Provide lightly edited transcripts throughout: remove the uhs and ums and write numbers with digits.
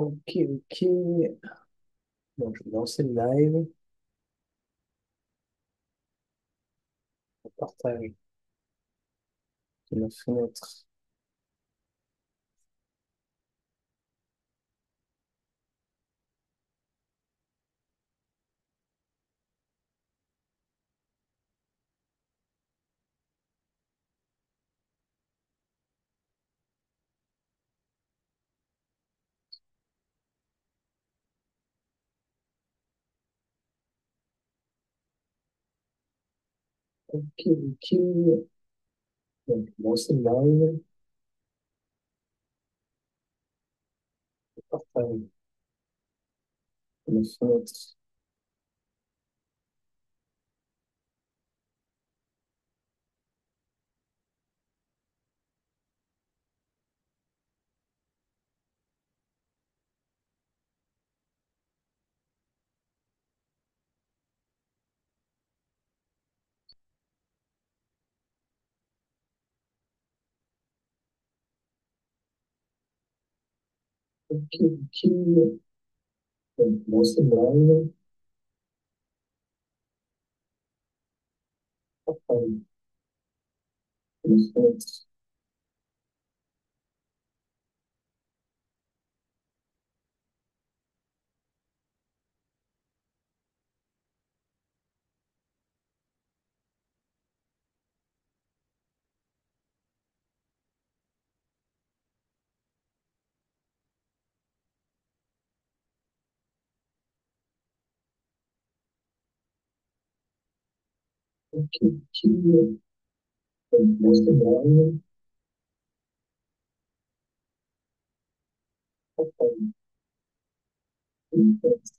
Ok, ok. Donc, je vais lancer le live. Je partage de la fenêtre. Ok, ok. Donc, je vais lancer le live. Je partage de la fenêtre. Ok, ok. Donc, je vais lancer le live. Je partage de la fenêtre. Ok, ok. Donc, je vais lancer le live. Je partage de la fenêtre.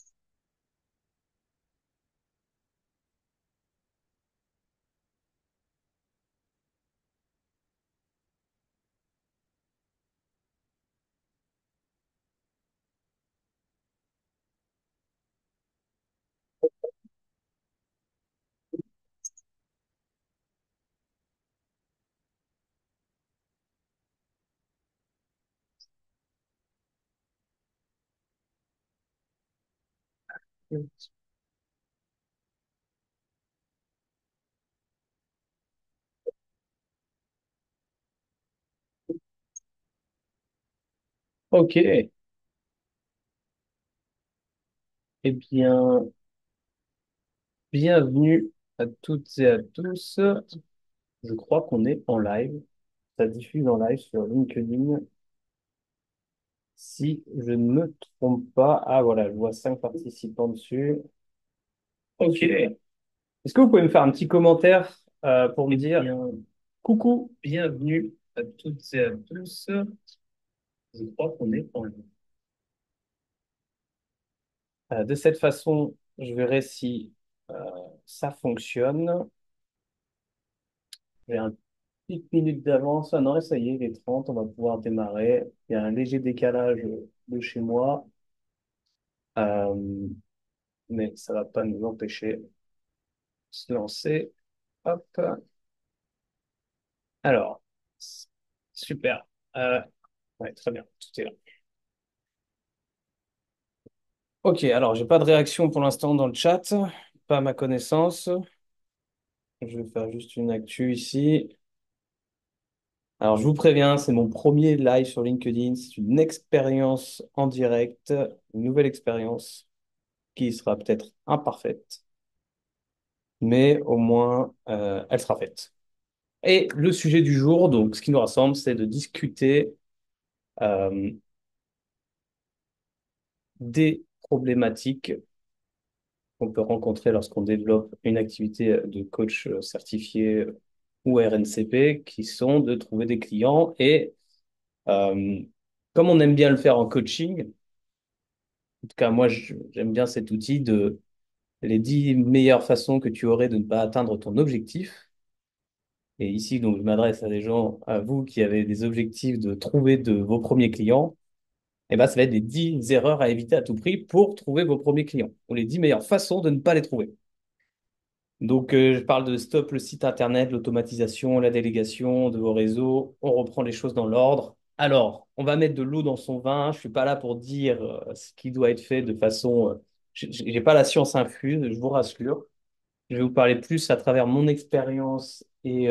Ok. Eh bien, bienvenue à toutes et à tous. Je crois qu'on est en live. Ça diffuse en live sur LinkedIn. Si je ne me trompe pas. Ah voilà, je vois 5 participants dessus. Ok. Est-ce que vous pouvez me faire un petit commentaire pour me dire coucou, bienvenue à toutes et à tous. Je crois qu'on est en live. De cette façon, je verrai si euh, ça fonctionne. J'ai un petite minute d'avance. Ah non, ça y est, il est 30, on va pouvoir démarrer. Il y a un léger décalage de chez moi, euh, mais ça va pas nous empêcher de se lancer. Hop. Alors, super. Ouais, très bien, tout est là. Ok, alors j'ai pas de réaction pour l'instant dans le chat, pas à ma connaissance. Je vais faire juste une actu ici. Alors je vous préviens, c'est mon premier live sur LinkedIn. C'est une expérience en direct, une nouvelle expérience qui sera peut-être imparfaite, mais au moins elle sera faite. Et le sujet du jour, donc ce qui nous rassemble, c'est de discuter euh, des problématiques qu'on peut rencontrer lorsqu'on développe une activité de coach certifié ou RNCP, qui sont de trouver des clients. Et euh, comme on aime bien le faire en coaching, en tout cas moi j'aime bien cet outil de les 10 meilleures façons que tu aurais de ne pas atteindre ton objectif. Et ici, donc, je m'adresse à des gens, à vous qui avez des objectifs de trouver de vos premiers clients. Et ben, ça va être les 10 erreurs à éviter à tout prix pour trouver vos premiers clients, ou les 10 meilleures façons de ne pas les trouver. Donc, je parle de stop le site internet, l'automatisation, la délégation de vos réseaux. On reprend les choses dans l'ordre. Alors, on va mettre de l'eau dans son vin. Je suis pas là pour dire ce qui doit être fait de façon. J'ai pas la science infuse, je vous rassure. Je vais vous parler plus à travers mon expérience et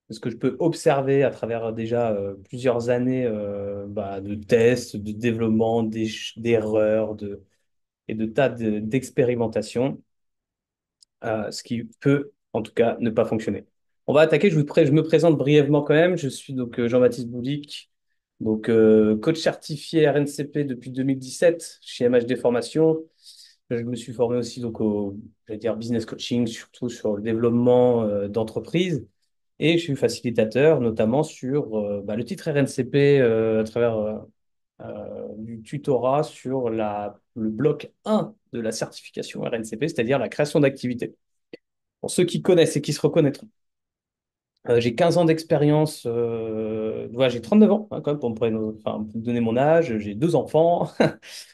ce que je peux observer à travers déjà plusieurs années de tests, de développement, d'erreurs, et de tas d'expérimentations, ce qui peut en tout cas ne pas fonctionner. On va attaquer, je me présente brièvement quand même. Je suis donc Jean-Baptiste Boulic, donc coach certifié RNCP depuis 2017 chez MHD Formation. Je me suis formé aussi donc au, j'allais dire business coaching, surtout sur le développement d'entreprises. Et je suis facilitateur, notamment sur le titre RNCP à travers du tutorat sur le bloc 1 de la certification RNCP, c'est-à-dire la création d'activités. Pour ceux qui connaissent et qui se reconnaîtront. J'ai 15 ans d'expérience, ouais, j'ai 39 ans, hein, quand même, pour me donner mon âge. J'ai deux enfants,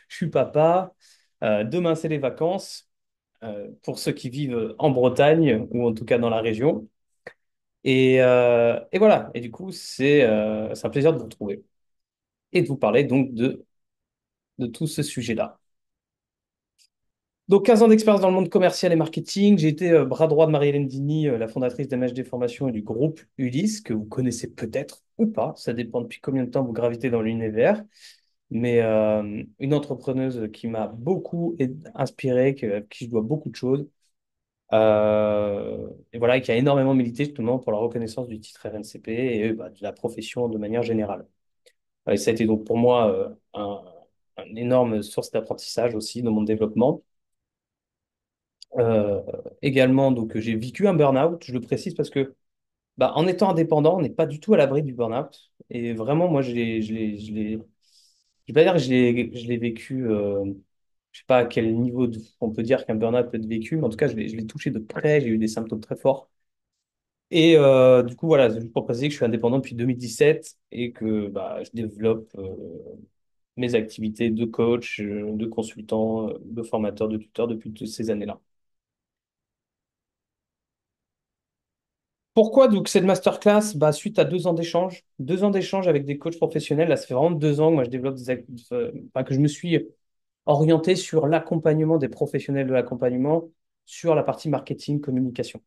je suis papa. Demain, c'est les vacances, pour ceux qui vivent en Bretagne ou en tout cas dans la région. Et voilà, et du coup, c'est un plaisir de vous retrouver et de vous parler donc de tout ce sujet-là. Donc, 15 ans d'expérience dans le monde commercial et marketing. J'ai été bras droit de Marie-Hélène Dini, la fondatrice d'MHD Formation et du groupe Ulysse, que vous connaissez peut-être ou pas. Ça dépend depuis combien de temps vous gravitez dans l'univers. Mais une entrepreneuse qui m'a beaucoup inspiré, à qui je dois beaucoup de choses. Et voilà, qui a énormément milité justement pour la reconnaissance du titre RNCP et de la profession de manière générale. Et ça a été donc pour moi une énorme source d'apprentissage aussi dans mon développement. Euh, Également, donc, j'ai vécu un burn-out, je le précise parce que en étant indépendant, on n'est pas du tout à l'abri du burn-out. Et vraiment, moi, je vais pas dire que je l'ai vécu, je sais pas à quel niveau on peut dire qu'un burn-out peut être vécu, mais en tout cas, je l'ai touché de près, j'ai eu des symptômes très forts. Et du coup, voilà, c'est juste pour préciser que je suis indépendant depuis 2017 et que je développe mes activités de coach, de consultant, de formateur, de tuteur depuis toutes ces années-là. Pourquoi donc cette masterclass? Suite à 2 ans d'échanges, 2 ans d'échanges avec des coachs professionnels. Là, ça fait vraiment 2 ans que moi je développe que je me suis orienté sur l'accompagnement des professionnels de l'accompagnement sur la partie marketing, communication.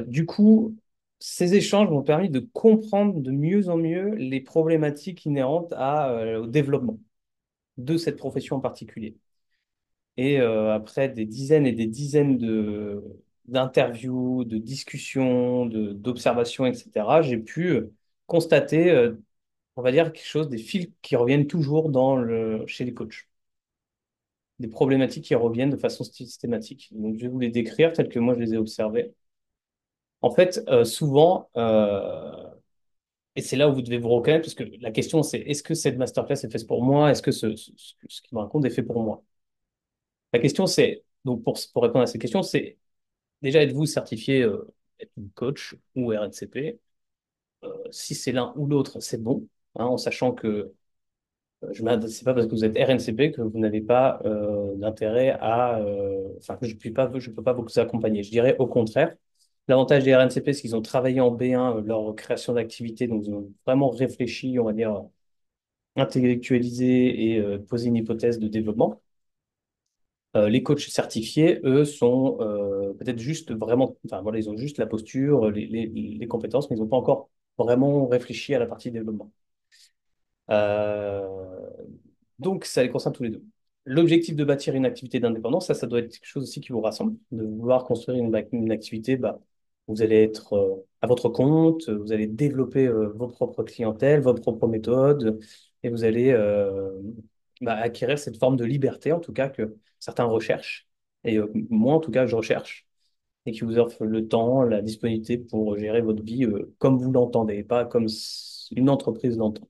Du coup, ces échanges m'ont permis de comprendre de mieux en mieux les problématiques inhérentes au développement de cette profession en particulier. Et après des dizaines et des dizaines d'interviews, de discussions, d'observations, etc., j'ai pu constater, on va dire, quelque chose, des fils qui reviennent toujours chez les coachs, des problématiques qui reviennent de façon systématique. Donc, je vais vous les décrire telles que moi je les ai observées. En fait, souvent, et c'est là où vous devez vous reconnaître, parce que la question c'est, est-ce que cette masterclass est faite pour moi? Est-ce que ce qu'il me raconte est fait pour moi? La question c'est, donc pour répondre à cette question, c'est déjà, êtes-vous certifié être coach ou RNCP? Si c'est l'un ou l'autre, c'est bon, hein, en sachant que c'est pas parce que vous êtes RNCP que vous n'avez pas d'intérêt que je peux pas vous accompagner. Je dirais au contraire. L'avantage des RNCP, c'est qu'ils ont travaillé en B1 leur création d'activité, donc ils ont vraiment réfléchi, on va dire, intellectualisé et posé une hypothèse de développement. Les coachs certifiés, eux, sont peut-être juste vraiment, enfin voilà, ils ont juste la posture, les compétences, mais ils n'ont pas encore vraiment réfléchi à la partie développement. Euh, donc, ça les concerne tous les deux. L'objectif de bâtir une activité d'indépendance, ça doit être quelque chose aussi qui vous rassemble, de vouloir construire une activité, vous allez être à votre compte, vous allez développer vos propres clientèles, vos propres méthodes, et vous allez acquérir cette forme de liberté, en tout cas, que certains recherchent, et moi, en tout cas, je recherche, et qui vous offre le temps, la disponibilité pour gérer votre vie comme vous l'entendez, pas comme une entreprise l'entend.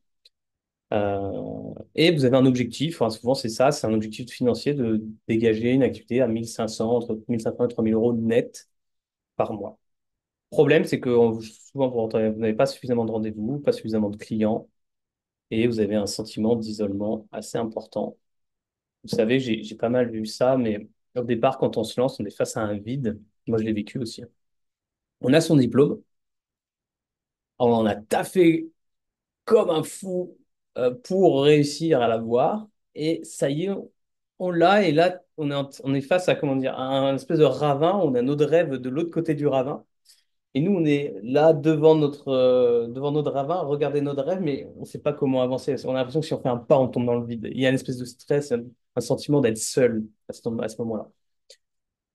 Et vous avez un objectif, hein, souvent c'est ça, c'est un objectif financier de dégager une activité à 1500, entre 1500 et 3000 euros net par mois. Le problème, c'est que souvent vous n'avez pas suffisamment de rendez-vous, pas suffisamment de clients, et vous avez un sentiment d'isolement assez important. Vous savez, j'ai pas mal vu ça, mais au départ, quand on se lance, on est face à un vide. Moi, je l'ai vécu aussi. On a son diplôme, On a taffé comme un fou pour réussir à l'avoir. Et ça y est, on l'a. Et là, on est face à, comment dire, à un espèce de ravin. On a notre rêve de l'autre côté du ravin. Et nous, on est là devant notre ravin, à regarder notre rêve, mais on ne sait pas comment avancer. On a l'impression que si on fait un pas, on tombe dans le vide. Il y a une espèce de stress, un sentiment d'être seul à ce moment-là.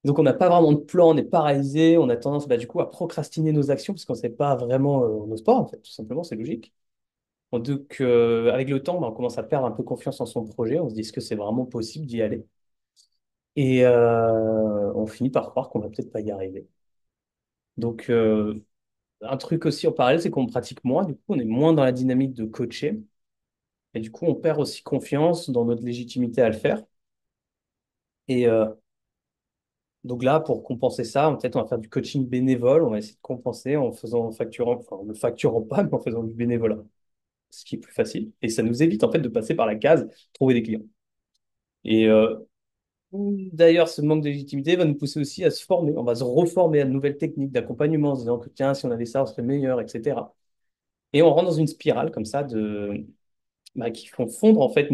Donc, on n'a pas vraiment de plan, on est paralysé, on a tendance du coup à procrastiner nos actions parce qu'on ne sait pas vraiment nos sports, en fait, tout simplement, c'est logique. Donc, avec le temps, on commence à perdre un peu confiance en son projet. On se dit, est-ce que c'est vraiment possible d'y aller? Et on finit par croire qu'on va peut-être pas y arriver. Donc, un truc aussi en parallèle, c'est qu'on pratique moins. Du coup, on est moins dans la dynamique de coacher. Et du coup, on perd aussi confiance dans notre légitimité à le faire. Et donc là, pour compenser ça, peut-être on va faire du coaching bénévole. On va essayer de compenser en faisant, en facturant, enfin, en ne facturant pas, mais en faisant du bénévolat, ce qui est plus facile. Et ça nous évite en fait de passer par la case trouver des clients. Et d'ailleurs, ce manque de légitimité va nous pousser aussi à se former. On va se reformer à de nouvelles techniques d'accompagnement en se disant que tiens, si on avait ça, on serait meilleur, etc. Et on rentre dans une spirale comme ça qui font fondre en fait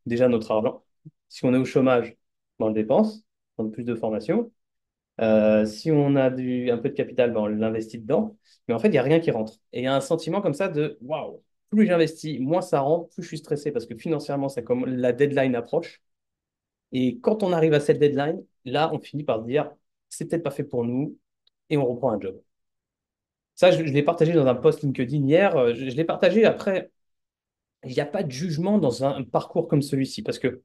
déjà notre argent. Si on est au chômage, on le dépense, on a plus de formation. Si on a un peu de capital, on l'investit dedans. Mais en fait, il n'y a rien qui rentre. Et il y a un sentiment comme ça de waouh, plus j'investis, moins ça rentre, plus je suis stressé parce que financièrement, c'est comme la deadline approche. Et quand on arrive à cette deadline, là, on finit par se dire c'est peut-être pas fait pour nous et on reprend un job. Ça, je l'ai partagé dans un post LinkedIn hier. Je l'ai partagé après. Il n'y a pas de jugement dans un parcours comme celui-ci parce que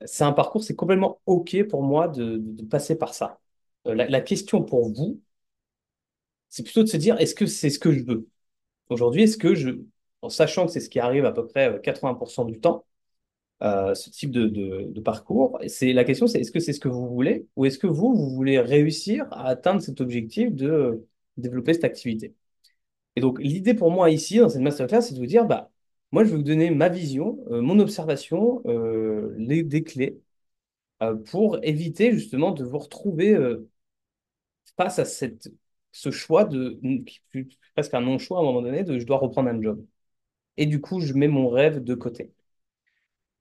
c'est un parcours, c'est complètement OK pour moi de passer par ça. La question pour vous, c'est plutôt de se dire, est-ce que c'est ce que je veux? Aujourd'hui, en sachant que c'est ce qui arrive à peu près 80% du temps, ce type de parcours, la question, c'est est-ce que c'est ce que vous voulez ou est-ce que vous voulez réussir à atteindre cet objectif de développer cette activité? Et donc, l'idée pour moi ici, dans cette masterclass, c'est de vous dire, moi, je vais vous donner ma vision, mon observation, des clés pour éviter justement de vous retrouver face à ce choix qui fut presque un non-choix à un moment donné, de je dois reprendre un job. Et du coup, je mets mon rêve de côté.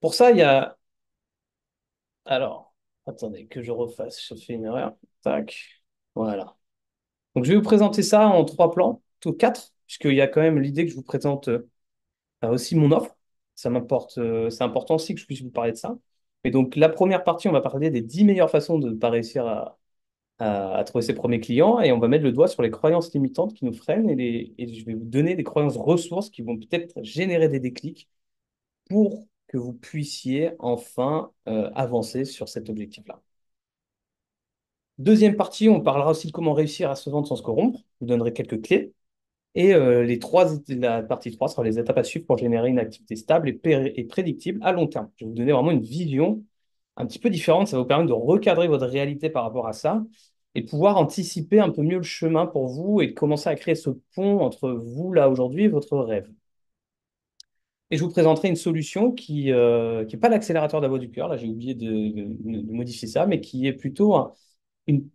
Pour ça, il y a... Alors, attendez, que je refasse, je fais une erreur. Tac, voilà. Donc, je vais vous présenter ça en trois plans, tout quatre, puisqu'il y a quand même l'idée que je vous présente aussi mon offre. Ça m'importe, c'est important aussi que je puisse vous parler de ça. Et donc, la première partie, on va parler des 10 meilleures façons de ne pas réussir à trouver ses premiers clients et on va mettre le doigt sur les croyances limitantes qui nous freinent et je vais vous donner des croyances ressources qui vont peut-être générer des déclics pour que vous puissiez enfin avancer sur cet objectif-là. Deuxième partie, on parlera aussi de comment réussir à se vendre sans se corrompre. Je vous donnerai quelques clés. Et la partie 3 sera les étapes à suivre pour générer une activité stable et prédictible à long terme. Je vais vous donner vraiment une vision un petit peu différente. Ça va vous permettre de recadrer votre réalité par rapport à ça et de pouvoir anticiper un peu mieux le chemin pour vous et de commencer à créer ce pont entre vous, là, aujourd'hui, et votre rêve. Et je vous présenterai une solution qui est pas l'accélérateur de la voie du cœur. Là, j'ai oublié de modifier ça, mais qui est plutôt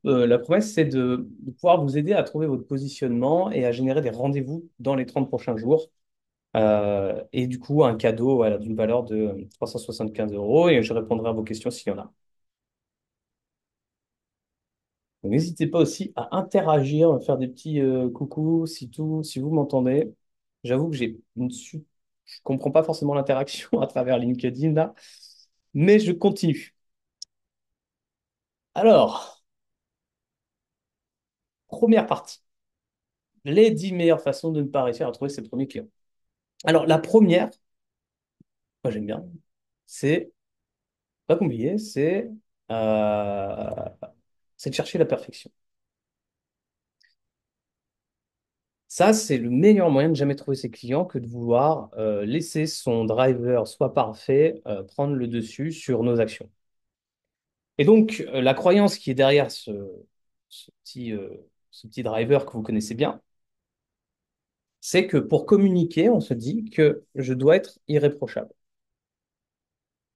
la promesse, c'est de pouvoir vous aider à trouver votre positionnement et à générer des rendez-vous dans les 30 prochains jours. Et du coup, un cadeau voilà, d'une valeur de 375 euros et je répondrai à vos questions s'il y en a. Donc, n'hésitez pas aussi à interagir, à faire des petits coucou si vous m'entendez. J'avoue que je comprends pas forcément l'interaction à travers LinkedIn là, mais je continue. Alors, première partie, les 10 meilleures façons de ne pas réussir à trouver ses premiers clients. Alors, la première, moi j'aime bien, c'est pas compliqué, euh, c'est de chercher la perfection. Ça, c'est le meilleur moyen de jamais trouver ses clients que de vouloir laisser son driver soit parfait, prendre le dessus sur nos actions. Et donc, la croyance qui est derrière ce ce petit driver que vous connaissez bien, c'est que pour communiquer, on se dit que je dois être irréprochable.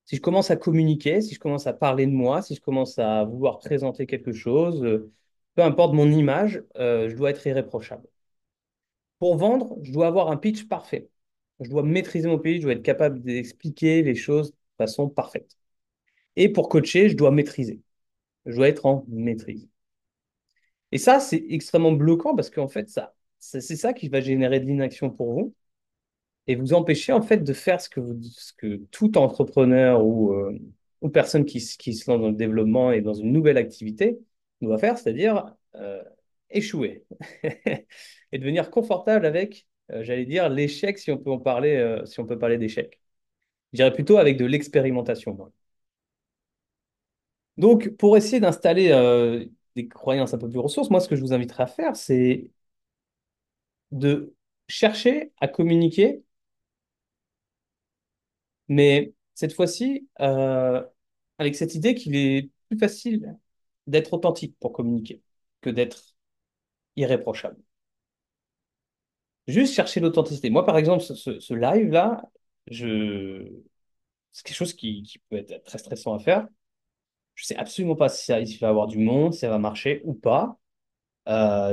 Si je commence à communiquer, si je commence à parler de moi, si je commence à vouloir présenter quelque chose, peu importe mon image, je dois être irréprochable. Pour vendre, je dois avoir un pitch parfait. Je dois maîtriser mon pitch, je dois être capable d'expliquer les choses de façon parfaite. Et pour coacher, je dois maîtriser. Je dois être en maîtrise. Et ça, c'est extrêmement bloquant parce qu'en fait, c'est ça qui va générer de l'inaction pour vous et vous empêcher en fait de faire ce que tout entrepreneur ou personne qui se lance dans le développement et dans une nouvelle activité doit faire, c'est-à-dire échouer et devenir confortable avec, j'allais dire, l'échec si on peut en parler, si on peut parler d'échec. Je dirais plutôt avec de l'expérimentation, moi. Donc, pour essayer d'installer des croyances un peu plus ressources, moi, ce que je vous inviterais à faire, c'est de chercher à communiquer, mais cette fois-ci, avec cette idée qu'il est plus facile d'être authentique pour communiquer que d'être irréprochable. Juste chercher l'authenticité. Moi, par exemple, ce live-là, c'est quelque chose qui peut être très stressant à faire. Je sais absolument pas si il va y avoir du monde, si ça va marcher ou pas.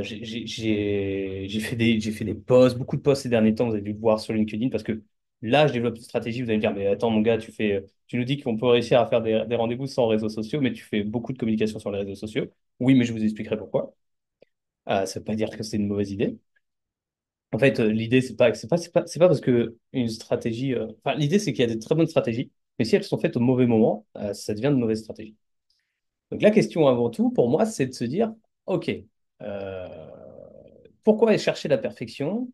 J'ai fait des posts, beaucoup de posts ces derniers temps, vous avez dû le voir sur LinkedIn, parce que là, je développe une stratégie. Vous allez me dire, mais attends, mon gars, tu nous dis qu'on peut réussir à faire des rendez-vous sans réseaux sociaux, mais tu fais beaucoup de communication sur les réseaux sociaux. Oui, mais je vous expliquerai pourquoi. Ça veut pas dire que c'est une mauvaise idée. En fait, l'idée, c'est pas parce que une stratégie. Enfin, l'idée, c'est qu'il y a de très bonnes stratégies, mais si elles sont faites au mauvais moment, ça devient de mauvaises stratégies. Donc la question avant tout, pour moi, c'est de se dire, OK, euh, pourquoi aller chercher la perfection?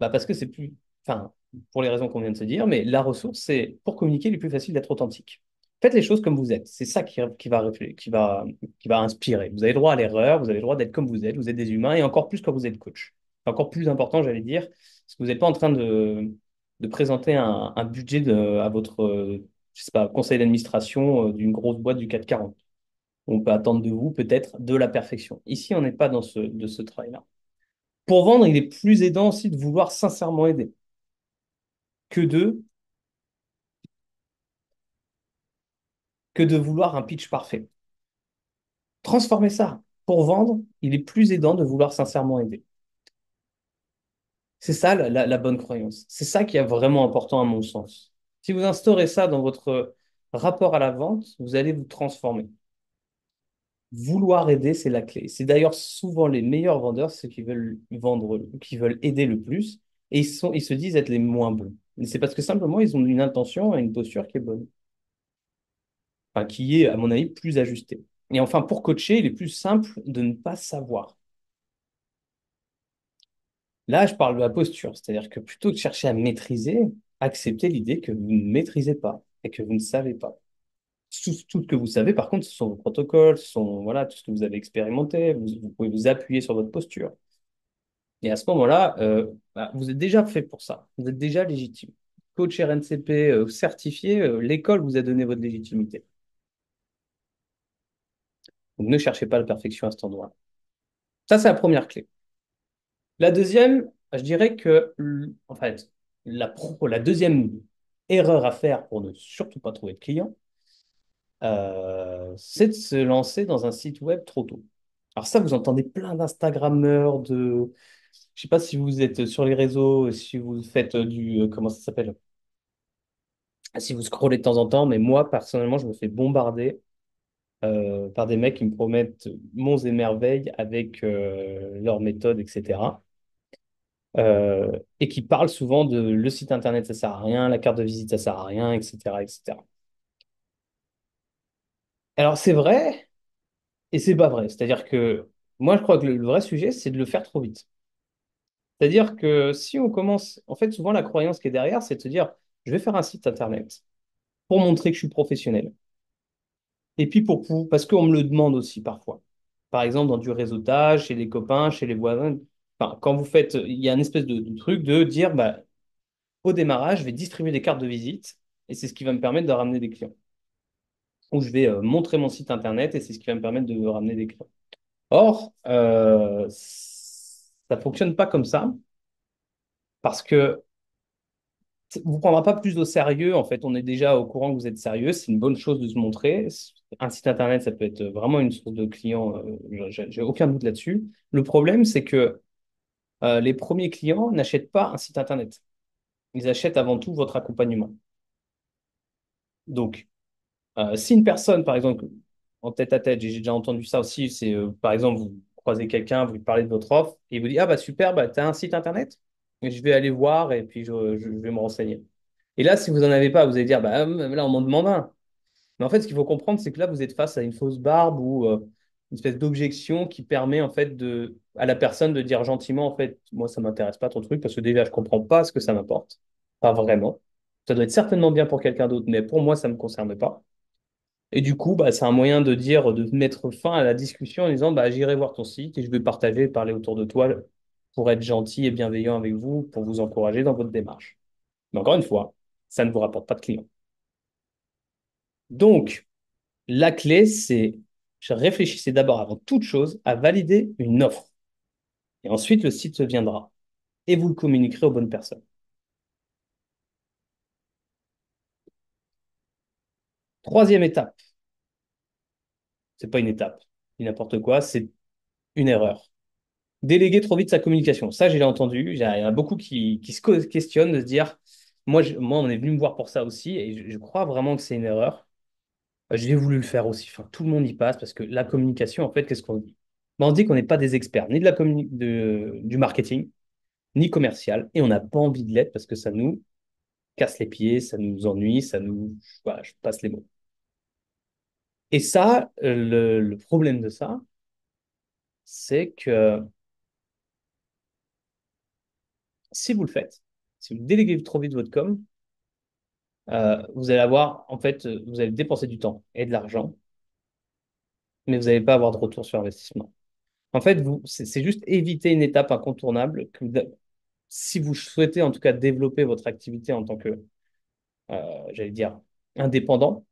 Bah parce que c'est plus, enfin, pour les raisons qu'on vient de se dire, mais la ressource, c'est pour communiquer, il est plus facile d'être authentique. Faites les choses comme vous êtes. C'est ça qui va inspirer. Vous avez le droit à l'erreur, vous avez le droit d'être comme vous êtes des humains, et encore plus quand vous êtes coach. Encore plus important, j'allais dire, parce que vous n'êtes pas en train de présenter un budget à votre, je sais pas, conseil d'administration d'une grosse boîte du CAC 40. On peut attendre de vous peut-être de la perfection. Ici, on n'est pas dans de ce travail-là. Pour vendre, il est plus aidant aussi de vouloir sincèrement aider que de, que de vouloir un pitch parfait. Transformez ça. Pour vendre, il est plus aidant de vouloir sincèrement aider. C'est ça la bonne croyance. C'est ça qui est vraiment important à mon sens. Si vous instaurez ça dans votre rapport à la vente, vous allez vous transformer. Vouloir aider, c'est la clé. C'est d'ailleurs souvent les meilleurs vendeurs, ceux qui veulent vendre, qui veulent aider le plus, et ils se disent être les moins bons. Mais c'est parce que simplement, ils ont une intention et une posture qui est bonne, enfin, qui est, à mon avis, plus ajustée. Et enfin, pour coacher, il est plus simple de ne pas savoir. Là, je parle de la posture, c'est-à-dire que plutôt que de chercher à maîtriser, acceptez l'idée que vous ne maîtrisez pas et que vous ne savez pas. Tout ce que vous savez, par contre, ce sont vos protocoles, ce sont voilà, tout ce que vous avez expérimenté, vous pouvez vous appuyer sur votre posture. Et à ce moment-là, bah, vous êtes déjà fait pour ça. Vous êtes déjà légitime. Coach RNCP certifié, l'école vous a donné votre légitimité. Donc ne cherchez pas la perfection à cet endroit. Ça, c'est la première clé. La deuxième, je dirais que, en fait, la deuxième erreur à faire pour ne surtout pas trouver de clients, c'est de se lancer dans un site web trop tôt. Alors ça, vous entendez plein d'Instagrammeurs, je sais pas si vous êtes sur les réseaux, si vous faites comment ça s'appelle? Si vous scrollez de temps en temps, mais moi, personnellement, je me fais bombarder par des mecs qui me promettent monts et merveilles avec leurs méthodes, etc. Et qui parlent souvent de le site internet, ça sert à rien, la carte de visite, ça sert à rien, etc., etc. Alors, c'est vrai et c'est pas vrai. C'est-à-dire que moi, je crois que le vrai sujet, c'est de le faire trop vite. C'est-à-dire que si on commence, en fait, souvent, la croyance qui est derrière, c'est de se dire, je vais faire un site internet pour montrer que je suis professionnel. Et puis parce qu'on me le demande aussi parfois. Par exemple, dans du réseautage, chez les copains, chez les voisins. Enfin, quand vous faites, il y a une espèce de truc de dire, bah, au démarrage, je vais distribuer des cartes de visite et c'est ce qui va me permettre de ramener des clients. Ou je vais montrer mon site internet et c'est ce qui va me permettre de ramener des clients. Or, ça ne fonctionne pas comme ça parce que vous ne prendra pas plus au sérieux. En fait, on est déjà au courant que vous êtes sérieux. C'est une bonne chose de se montrer. Un site internet, ça peut être vraiment une source de clients. J'ai aucun doute là-dessus. Le problème, c'est que Les premiers clients n'achètent pas un site internet. Ils achètent avant tout votre accompagnement. Donc, si une personne, par exemple, en tête à tête, j'ai déjà entendu ça aussi, c'est par exemple, vous croisez quelqu'un, vous lui parlez de votre offre, et il vous dit, ah bah super, bah, tu as un site internet? Et je vais aller voir et puis je vais me renseigner. Et là, si vous n'en avez pas, vous allez dire, bah là, on m'en demande un. Mais en fait, ce qu'il faut comprendre, c'est que là, vous êtes face à une fausse barbe ou une espèce d'objection qui permet en fait à la personne de dire gentiment, en fait, moi, ça m'intéresse pas ton truc parce que déjà, je comprends pas ce que ça m'apporte. Pas vraiment. Ça doit être certainement bien pour quelqu'un d'autre, mais pour moi, ça me concerne pas. Et du coup, bah, c'est un moyen de dire, de mettre fin à la discussion en disant, bah, j'irai voir ton site et je vais partager et parler autour de toi pour être gentil et bienveillant avec vous, pour vous encourager dans votre démarche. Mais encore une fois, ça ne vous rapporte pas de clients. Donc, la clé, c'est réfléchissez d'abord avant toute chose à valider une offre. Et ensuite, le site se viendra. Et vous le communiquerez aux bonnes personnes. Troisième étape, c'est pas une étape, c'est n'importe quoi, c'est une erreur. Déléguer trop vite sa communication. Ça, j'ai entendu. Il y en a beaucoup qui se questionnent de se dire, moi, on est venu me voir pour ça aussi, et je crois vraiment que c'est une erreur. J'ai voulu le faire aussi. Enfin, tout le monde y passe parce que la communication, en fait, qu'est-ce qu'on dit? Ben, on dit qu'on n'est pas des experts, ni de du marketing, ni commercial, et on n'a pas envie de l'être parce que ça nous casse les pieds, ça nous ennuie, ça nous... Voilà, je passe les mots. Et ça, le problème de ça, c'est que si vous le faites, si vous déléguez trop vite votre com, vous allez avoir, en fait, vous allez dépenser du temps et de l'argent, mais vous n'allez pas avoir de retour sur investissement. En fait, c'est juste éviter une étape incontournable si vous souhaitez en tout cas développer votre activité en tant que, j'allais dire, indépendant,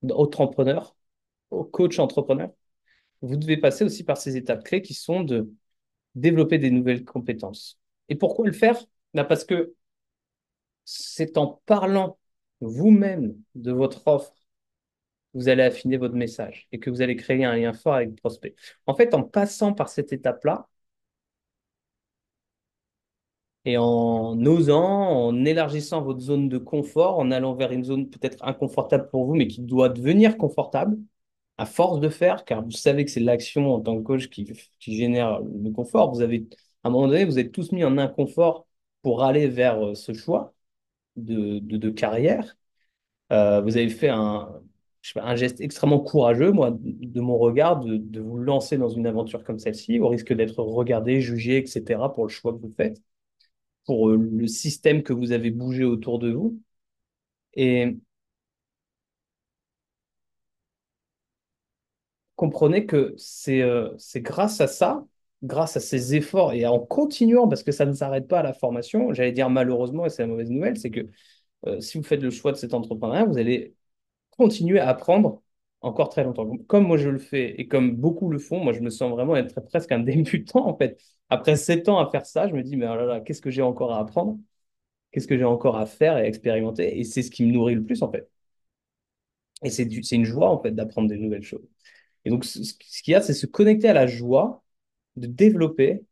auto-entrepreneur, coach entrepreneur, vous devez passer aussi par ces étapes clés qui sont de développer des nouvelles compétences. Et pourquoi le faire? Bah, parce que c'est en parlant vous-même de votre offre que vous allez affiner votre message et que vous allez créer un lien fort avec le prospect. En fait, en passant par cette étape-là et en osant, en élargissant votre zone de confort, en allant vers une zone peut-être inconfortable pour vous, mais qui doit devenir confortable, à force de faire, car vous savez que c'est l'action en tant que coach qui génère le confort. À un moment donné, vous êtes tous mis en inconfort pour aller vers ce choix de carrière. Vous avez fait je sais pas, un geste extrêmement courageux, moi, de mon regard, de vous lancer dans une aventure comme celle-ci, au risque d'être regardé, jugé, etc., pour le choix que vous faites, pour le système que vous avez bougé autour de vous. Et comprenez que c'est grâce à ça, grâce à ces efforts et en continuant, parce que ça ne s'arrête pas à la formation, j'allais dire malheureusement, et c'est la mauvaise nouvelle, c'est que si vous faites le choix de cet entrepreneuriat, vous allez continuer à apprendre encore très longtemps. Comme moi je le fais et comme beaucoup le font, moi je me sens vraiment être presque un débutant en fait. Après 7 ans à faire ça, je me dis, mais oh là là, qu'est-ce que j'ai encore à apprendre? Qu'est-ce que j'ai encore à faire et à expérimenter? Et c'est ce qui me nourrit le plus en fait. Et c'est une joie en fait d'apprendre des nouvelles choses. Et donc ce qu'il y a, c'est se connecter à la joie de développer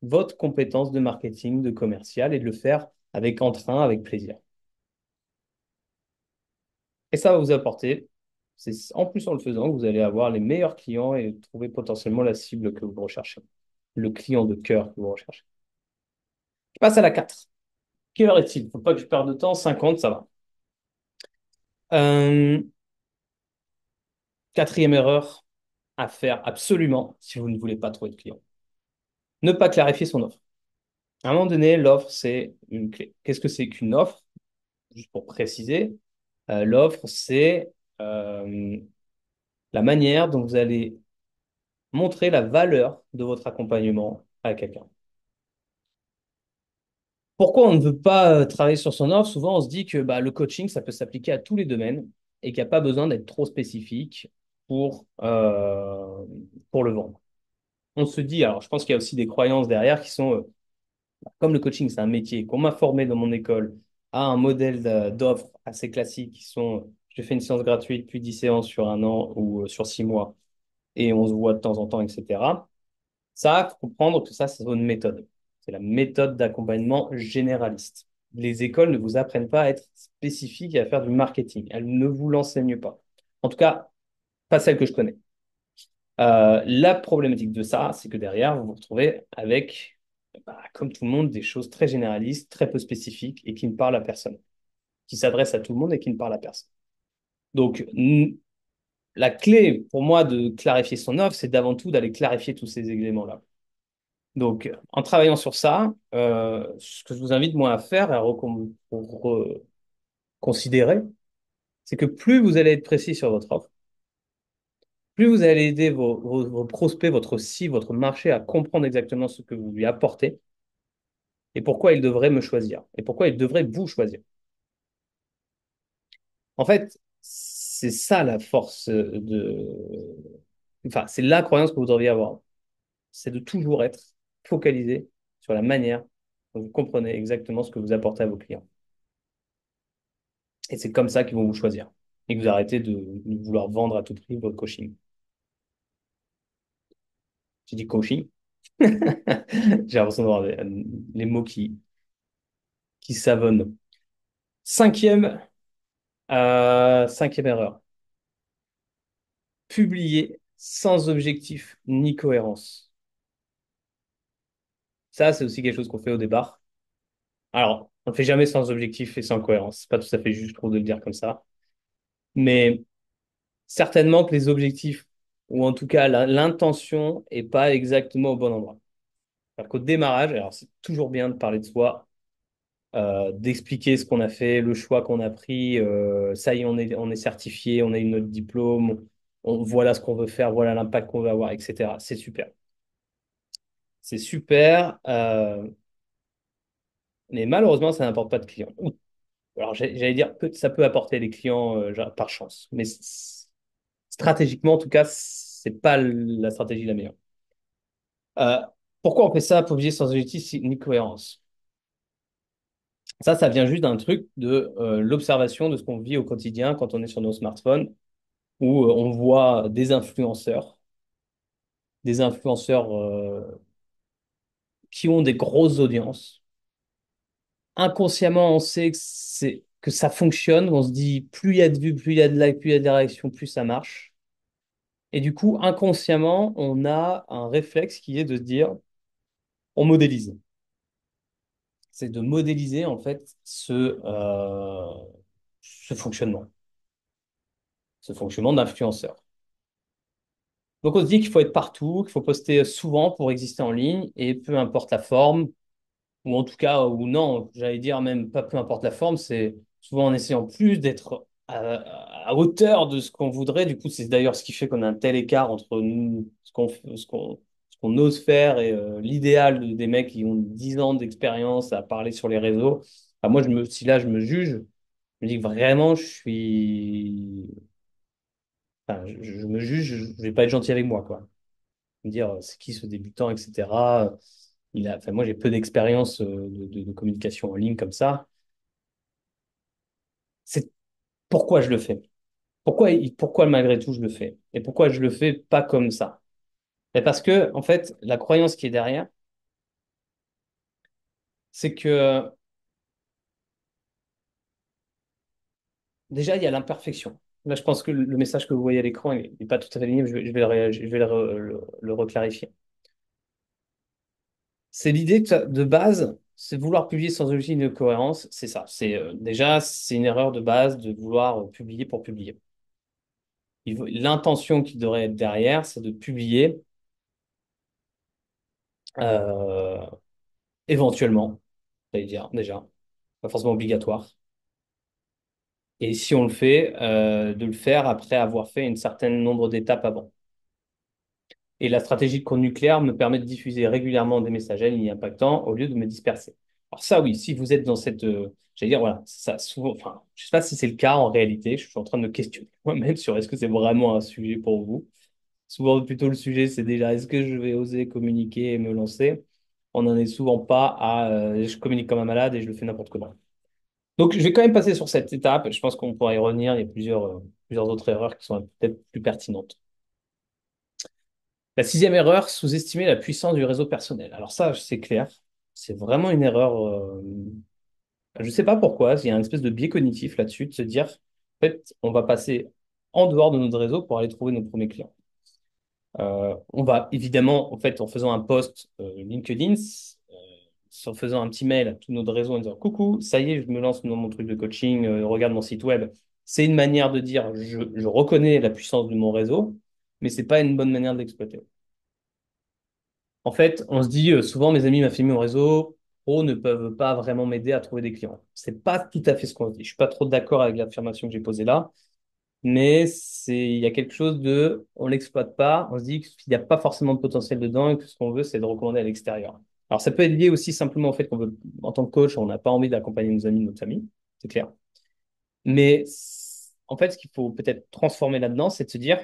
votre compétence de marketing, de commercial et de le faire avec entrain, avec plaisir. Et ça va vous apporter, c'est en plus en le faisant que vous allez avoir les meilleurs clients et trouver potentiellement la cible que vous recherchez, le client de cœur que vous recherchez. Je passe à la 4. Quelle heure est-il? Faut pas que je perde de temps, 50, ça va. Euh, Quatrième erreur à faire absolument si vous ne voulez pas trouver de client. Ne pas clarifier son offre. À un moment donné, l'offre, c'est une clé. Qu'est-ce que c'est qu'une offre? Juste pour préciser, l'offre, c'est la manière dont vous allez montrer la valeur de votre accompagnement à quelqu'un. Pourquoi on ne veut pas travailler sur son offre? Souvent, on se dit que bah, le coaching, ça peut s'appliquer à tous les domaines et qu'il n'y a pas besoin d'être trop spécifique pour le vendre. On se dit, alors je pense qu'il y a aussi des croyances derrière qui sont, comme le coaching, c'est un métier, qu'on m'a formé dans mon école à un modèle d'offres assez classique qui sont, je fais une séance gratuite, puis 10 séances sur un an ou sur 6 mois et on se voit de temps en temps, etc. Ça, il faut comprendre que ça, c'est une méthode. C'est la méthode d'accompagnement généraliste. Les écoles ne vous apprennent pas à être spécifiques et à faire du marketing. Elles ne vous l'enseignent pas. En tout cas, pas celles que je connais. La problématique de ça, c'est que derrière, vous vous retrouvez avec, comme tout le monde, des choses très généralistes, très peu spécifiques et qui ne parlent à personne, qui s'adressent à tout le monde et qui ne parlent à personne. Donc, la clé pour moi de clarifier son offre, c'est d'avant tout d'aller clarifier tous ces éléments-là. Donc, en travaillant sur ça, ce que je vous invite moi à faire et à reconsidérer, c'est que plus vous allez être précis sur votre offre, plus vous allez aider vos prospects, votre cible, votre marché à comprendre exactement ce que vous lui apportez et pourquoi il devrait me choisir et pourquoi il devrait vous choisir. En fait, c'est ça la force Enfin, c'est la croyance que vous devriez avoir. C'est de toujours être focalisé sur la manière dont vous comprenez exactement ce que vous apportez à vos clients. Et c'est comme ça qu'ils vont vous choisir. Et que vous arrêtez de vouloir vendre à tout prix votre coaching. J'ai dit coaching. J'ai l'impression d'avoir les mots qui savonnent. Cinquième, cinquième erreur. Publier sans objectif ni cohérence. Ça, c'est aussi quelque chose qu'on fait au départ. Alors, on ne fait jamais sans objectif et sans cohérence. C'est pas tout à fait juste, je trouve, de le dire comme ça. Mais certainement que les objectifs, ou en tout cas l'intention, est pas exactement au bon endroit. Alors qu'au démarrage, alors c'est toujours bien de parler de soi, d'expliquer ce qu'on a fait, le choix qu'on a pris. Ça y est, on est certifié, on a eu notre diplôme, voilà ce qu'on veut faire, voilà l'impact qu'on veut avoir, etc. C'est super. C'est super, mais malheureusement, ça n'apporte pas de clients. Alors, j'allais dire que ça peut apporter des clients genre, par chance, mais stratégiquement, en tout cas, c'est pas la stratégie la meilleure. Euh, Pourquoi on fait ça pour viser sans objectif ni cohérence? Ça vient juste d'un truc de l'observation de ce qu'on vit au quotidien quand on est sur nos smartphones, où on voit des influenceurs qui ont des grosses audiences. Inconsciemment, on sait que ça fonctionne. On se dit, plus il y a de vues, plus il y a de likes, plus il y a de réactions, plus ça marche. Et du coup, inconsciemment, on a un réflexe qui est de se dire, on modélise. C'est de modéliser en fait ce fonctionnement, ce fonctionnement d'influenceur. Donc on se dit qu'il faut être partout, qu'il faut poster souvent pour exister en ligne, et peu importe la forme, ou en tout cas, ou non, j'allais dire même pas peu importe la forme, c'est souvent en essayant plus d'être à hauteur de ce qu'on voudrait. Du coup, c'est d'ailleurs ce qui fait qu'on a un tel écart entre nous, ce qu'on ose faire et l'idéal des mecs qui ont 10 ans d'expérience à parler sur les réseaux. Enfin, moi, si là je me juge, je me dis que vraiment, enfin, je me juge, je vais pas être gentil avec moi, quoi. Me dire c'est qui ce débutant, etc. Enfin, moi, j'ai peu d'expérience de communication en ligne comme ça. C'est pourquoi je le fais. Pourquoi malgré tout je le fais. Et pourquoi je le fais pas comme ça. Et parce que, en fait, la croyance qui est derrière, c'est que déjà, il y a l'imperfection. Là, je pense que le message que vous voyez à l'écran n'est pas tout à fait ligne. Je vais le reclarifier. C'est l'idée que, de base, c'est vouloir publier sans origine de cohérence. C'est ça. Déjà, c'est une erreur de base de vouloir publier pour publier. L'intention qui devrait être derrière, c'est de publier euh, éventuellement, c'est-à-dire déjà, pas forcément obligatoire. Et si on le fait, de le faire après avoir fait un certain nombre d'étapes avant. Et la stratégie de compte nucléaire me permet de diffuser régulièrement des messages à ligne impactants au lieu de me disperser. Alors ça, oui, si vous êtes dans j'allais dire, voilà, ça souvent, enfin, je sais pas si c'est le cas en réalité, je suis en train de me questionner moi-même sur est-ce que c'est vraiment un sujet pour vous. Souvent, plutôt le sujet, c'est déjà est-ce que je vais oser communiquer et me lancer? On n'en est souvent pas à je communique comme un malade et je le fais n'importe comment. Donc, je vais quand même passer sur cette étape. Je pense qu'on pourra y revenir. Il y a plusieurs autres erreurs qui sont peut-être plus pertinentes. La sixième erreur, sous-estimer la puissance du réseau personnel. Alors ça, c'est clair. C'est vraiment une erreur. Je ne sais pas pourquoi, il y a une espèce de biais cognitif là-dessus, de se dire, en fait, on va passer en dehors de notre réseau pour aller trouver nos premiers clients. On va évidemment, en fait, en faisant un post LinkedIn, en faisant un petit mail à tout notre réseau en disant, coucou, ça y est, je me lance dans mon truc de coaching, regarde mon site web. C'est une manière de dire, je reconnais la puissance de mon réseau, mais c'est pas une bonne manière de l'exploiter. En fait, on se dit souvent, mes amis, ma famille, mon réseau pro ne peuvent pas vraiment m'aider à trouver des clients. C'est pas tout à fait ce qu'on se dit. Je suis pas trop d'accord avec l'affirmation que j'ai posée là, mais il y a quelque chose de, on l'exploite pas, on se dit qu'il n'y a pas forcément de potentiel dedans et que ce qu'on veut, c'est de recommander à l'extérieur. Alors, ça peut être lié aussi simplement au fait qu'on veut, en tant que coach, on n'a pas envie d'accompagner nos amis, notre famille, c'est clair. Mais en fait, ce qu'il faut peut-être transformer là-dedans, c'est de se dire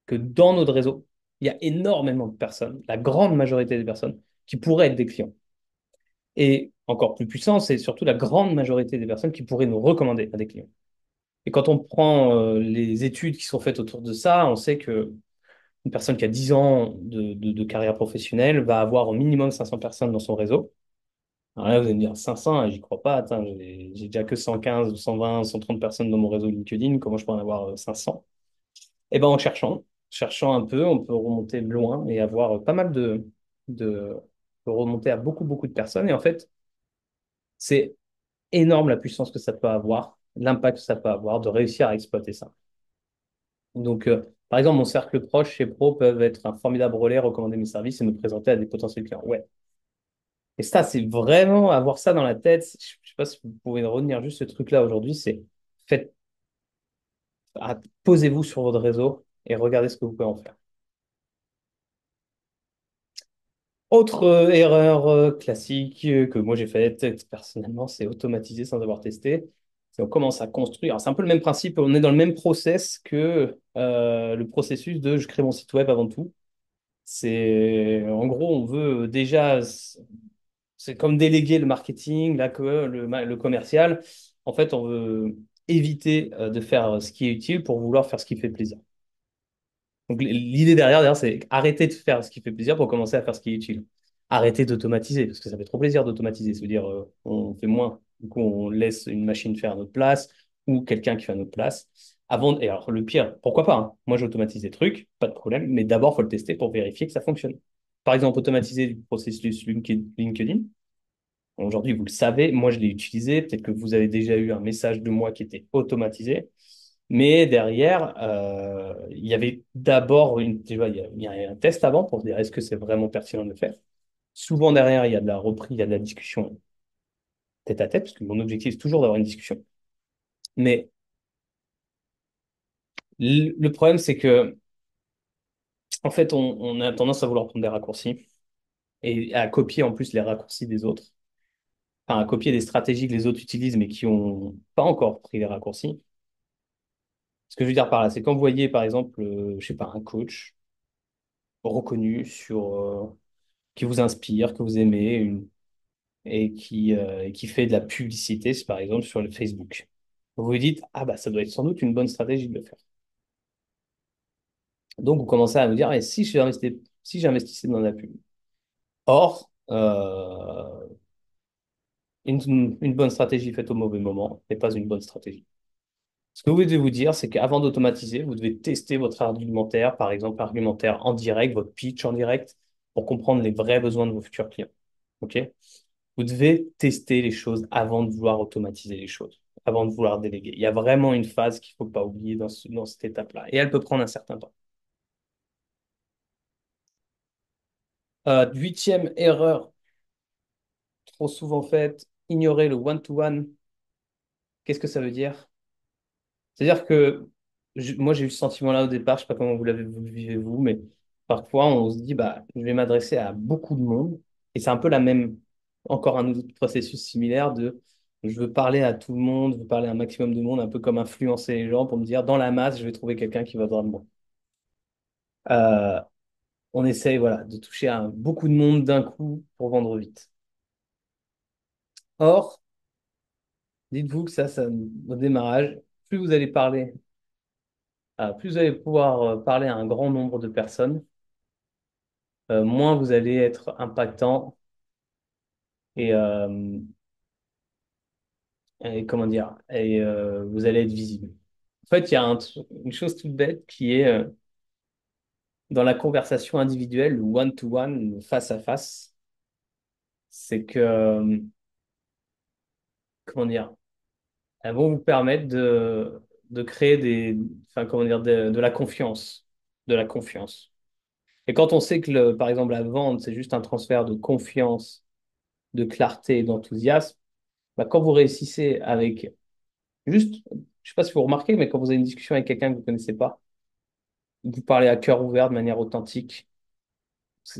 que dans notre réseau, il y a énormément de personnes, la grande majorité des personnes, qui pourraient être des clients. Et encore plus puissant, c'est surtout la grande majorité des personnes qui pourraient nous recommander à des clients. Et quand on prend les études qui sont faites autour de ça, on sait que une personne qui a 10 ans de carrière professionnelle va avoir au minimum 500 personnes dans son réseau. Alors là, vous allez me dire 500, j'y crois pas. Attends, j'ai déjà que 115, 120, 130 personnes dans mon réseau LinkedIn. Comment je peux en avoir 500? Eh ben, en cherchant un peu, on peut remonter loin et avoir pas mal de remonter à beaucoup, beaucoup de personnes. Et en fait, c'est énorme la puissance que ça peut avoir, l'impact que ça peut avoir de réussir à exploiter ça. Donc, par exemple, mon cercle proche chez Pro peuvent être un formidable relais, recommander mes services et me présenter à des potentiels clients. Ouais. Et ça, c'est vraiment avoir ça dans la tête. Je ne sais pas si vous pouvez retenir juste ce truc-là aujourd'hui, c'est faites, posez-vous sur votre réseau et regardez ce que vous pouvez en faire. Autre erreur classique que moi j'ai faite personnellement, c'est automatiser sans avoir testé. C'est on commence à construire. Alors, c'est un peu le même principe, on est dans le même process que le processus de je crée mon site web avant tout. C'est en gros, on veut déjà, c'est comme déléguer le marketing, là, que le commercial. En fait, on veut éviter de faire ce qui est utile pour vouloir faire ce qui fait plaisir. Donc l'idée derrière, d'ailleurs, c'est arrêter de faire ce qui fait plaisir pour commencer à faire ce qui est utile. Arrêter d'automatiser, parce que ça fait trop plaisir d'automatiser. C'est-à-dire, on fait moins. Du coup, on laisse une machine faire à notre place ou quelqu'un qui fait à notre place. Avant, et alors, le pire, pourquoi pas, hein. Moi, j'automatise des trucs, pas de problème, mais d'abord, il faut le tester pour vérifier que ça fonctionne. Par exemple, automatiser du processus LinkedIn. Aujourd'hui, vous le savez, moi, je l'ai utilisé. Peut-être que vous avez déjà eu un message de moi qui était automatisé. Mais derrière, il y avait d'abord tu vois, il y a un test avant pour se dire est-ce que c'est vraiment pertinent de le faire. Souvent derrière, il y a de la reprise, il y a de la discussion tête à tête, parce que mon objectif, c'est toujours d'avoir une discussion. Mais le problème, c'est que, en fait, on a tendance à vouloir prendre des raccourcis et à copier en plus les raccourcis des autres. Enfin, à copier des stratégies que les autres utilisent, mais qui n'ont pas encore pris les raccourcis. Ce que je veux dire par là, c'est quand vous voyez, par exemple, je sais pas, un coach reconnu qui vous inspire, que vous aimez, et qui fait de la publicité, par exemple, sur le Facebook. Vous vous dites, ah bah ça doit être sans doute une bonne stratégie de le faire. Donc vous commencez à vous dire, et si j'investissais dans la pub? Or, une bonne stratégie faite au mauvais moment n'est pas une bonne stratégie. Ce que vous devez vous dire, c'est qu'avant d'automatiser, vous devez tester votre argumentaire, par exemple, argumentaire en direct, votre pitch en direct, pour comprendre les vrais besoins de vos futurs clients. OK? Vous devez tester les choses avant de vouloir automatiser les choses, avant de vouloir déléguer. Il y a vraiment une phase qu'il ne faut pas oublier dans cette étape-là. Et elle peut prendre un certain temps. Huitième erreur, trop souvent faite, ignorer le one-to-one. Qu'est-ce que ça veut dire? C'est-à-dire que moi, j'ai eu ce sentiment-là au départ, je ne sais pas comment vous le vivez vous, mais parfois, on se dit, bah, je vais m'adresser à beaucoup de monde. Et c'est un peu la même, encore un autre processus similaire de, je veux parler à tout le monde, je veux parler à un maximum de monde, un peu comme influencer les gens pour me dire, dans la masse, je vais trouver quelqu'un qui va droit de moi. Euh, on essaye, voilà, de toucher à beaucoup de monde d'un coup pour vendre vite. Or, dites-vous que ça, au démarrage, plus vous allez parler, plus vous allez pouvoir parler à un grand nombre de personnes, moins vous allez être impactant et, et comment dire, et vous allez être visible. En fait, il y a une chose toute bête qui est dans la conversation individuelle, le one-to-one, le face-à-face, c'est que, comment dire, elles vont vous permettre de créer enfin, comment dire, de la confiance, de la confiance. Et quand on sait que, par exemple, la vente, c'est juste un transfert de confiance, de clarté et d'enthousiasme, bah, quand vous réussissez avec juste, je sais pas si vous remarquez, mais quand vous avez une discussion avec quelqu'un que vous connaissez pas, vous parlez à cœur ouvert de manière authentique,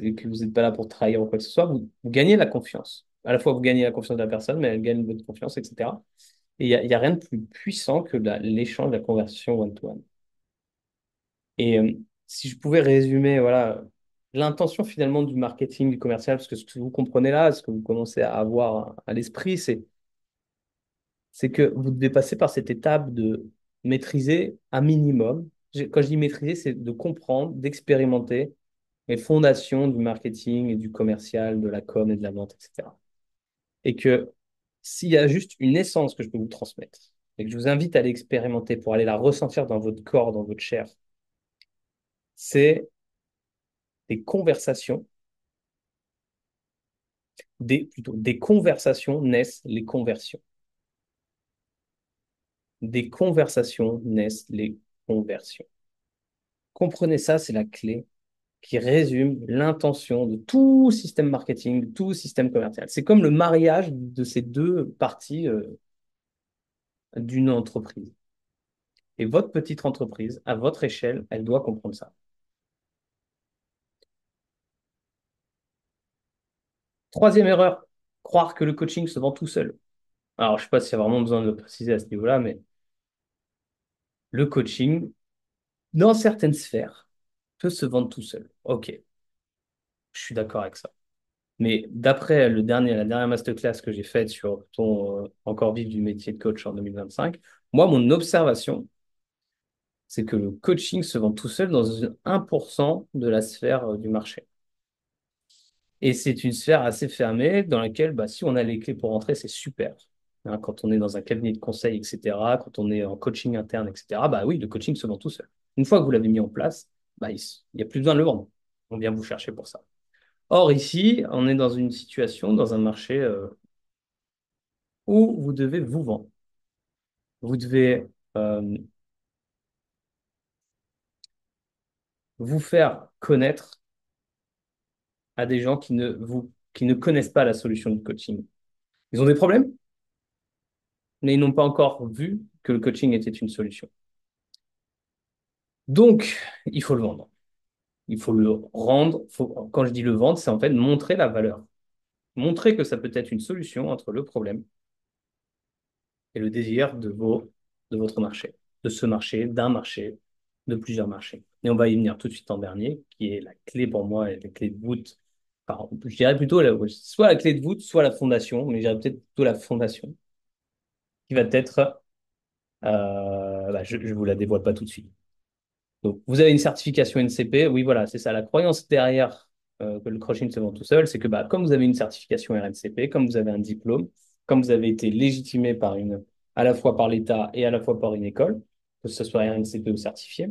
et que vous n'êtes pas là pour trahir ou quoi que ce soit, vous gagnez la confiance. À la fois, vous gagnez la confiance de la personne, mais elle gagne votre confiance, etc. Et il y a rien de plus puissant que l'échange, la conversation one-to-one. Et si je pouvais résumer, voilà, l'intention finalement du marketing, du commercial, parce que ce que vous comprenez là, ce que vous commencez à avoir à l'esprit, c'est que vous devez passer par cette étape de maîtriser un minimum. Quand je dis maîtriser, c'est de comprendre, d'expérimenter les fondations du marketing et du commercial, de la com et de la vente, etc. Et que s'il y a juste une essence que je peux vous transmettre, et que je vous invite à l'expérimenter pour aller la ressentir dans votre corps, dans votre chair, c'est des conversations, plutôt des conversations naissent les conversions. Des conversations naissent les conversions. Comprenez ça, c'est la clé qui résume l'intention de tout système marketing, de tout système commercial. C'est comme le mariage de ces deux parties d'une entreprise. Et votre petite entreprise, à votre échelle, elle doit comprendre ça. Troisième erreur, croire que le coaching se vend tout seul. Alors, je ne sais pas s'il y a vraiment besoin de le préciser à ce niveau-là, mais le coaching, dans certaines sphères, peut se vendre tout seul. Ok, je suis d'accord avec ça. Mais d'après la dernière masterclass que j'ai faite sur ton encore vivre du métier de coach en 2025, moi, mon observation, c'est que le coaching se vend tout seul dans 1% de la sphère du marché. Et c'est une sphère assez fermée dans laquelle, bah, si on a les clés pour rentrer, c'est super. Hein, quand on est dans un cabinet de conseil, etc., quand on est en coaching interne, etc., bah oui, le coaching se vend tout seul. Une fois que vous l'avez mis en place, bah, il n'y a plus besoin de le vendre. On vient vous chercher pour ça. Or, ici, on est dans une situation, dans un marché où vous devez vous vendre. Vous devez euh, vous faire connaître à des gens qui ne connaissent pas la solution du coaching. Ils ont des problèmes, mais ils n'ont pas encore vu que le coaching était une solution. Donc, il faut le vendre. Il faut le rendre. Quand je dis le vendre, c'est en fait montrer la valeur. Montrer que ça peut être une solution entre le problème et le désir de votre marché, de ce marché, d'un marché, de plusieurs marchés. Et on va y venir tout de suite en dernier, qui est la clé pour moi, et la clé de voûte. Enfin, je dirais plutôt soit la clé de voûte, soit la fondation, mais je dirais peut-être plutôt la fondation, qui va être, bah, je ne vous la dévoile pas tout de suite. Donc, vous avez une certification NCP. Oui, voilà, c'est ça. La croyance derrière que le coaching se vend tout seul, c'est que bah, comme vous avez une certification RNCP, comme vous avez un diplôme, comme vous avez été légitimé à la fois par l'État et à la fois par une école, que ce soit RNCP ou certifié,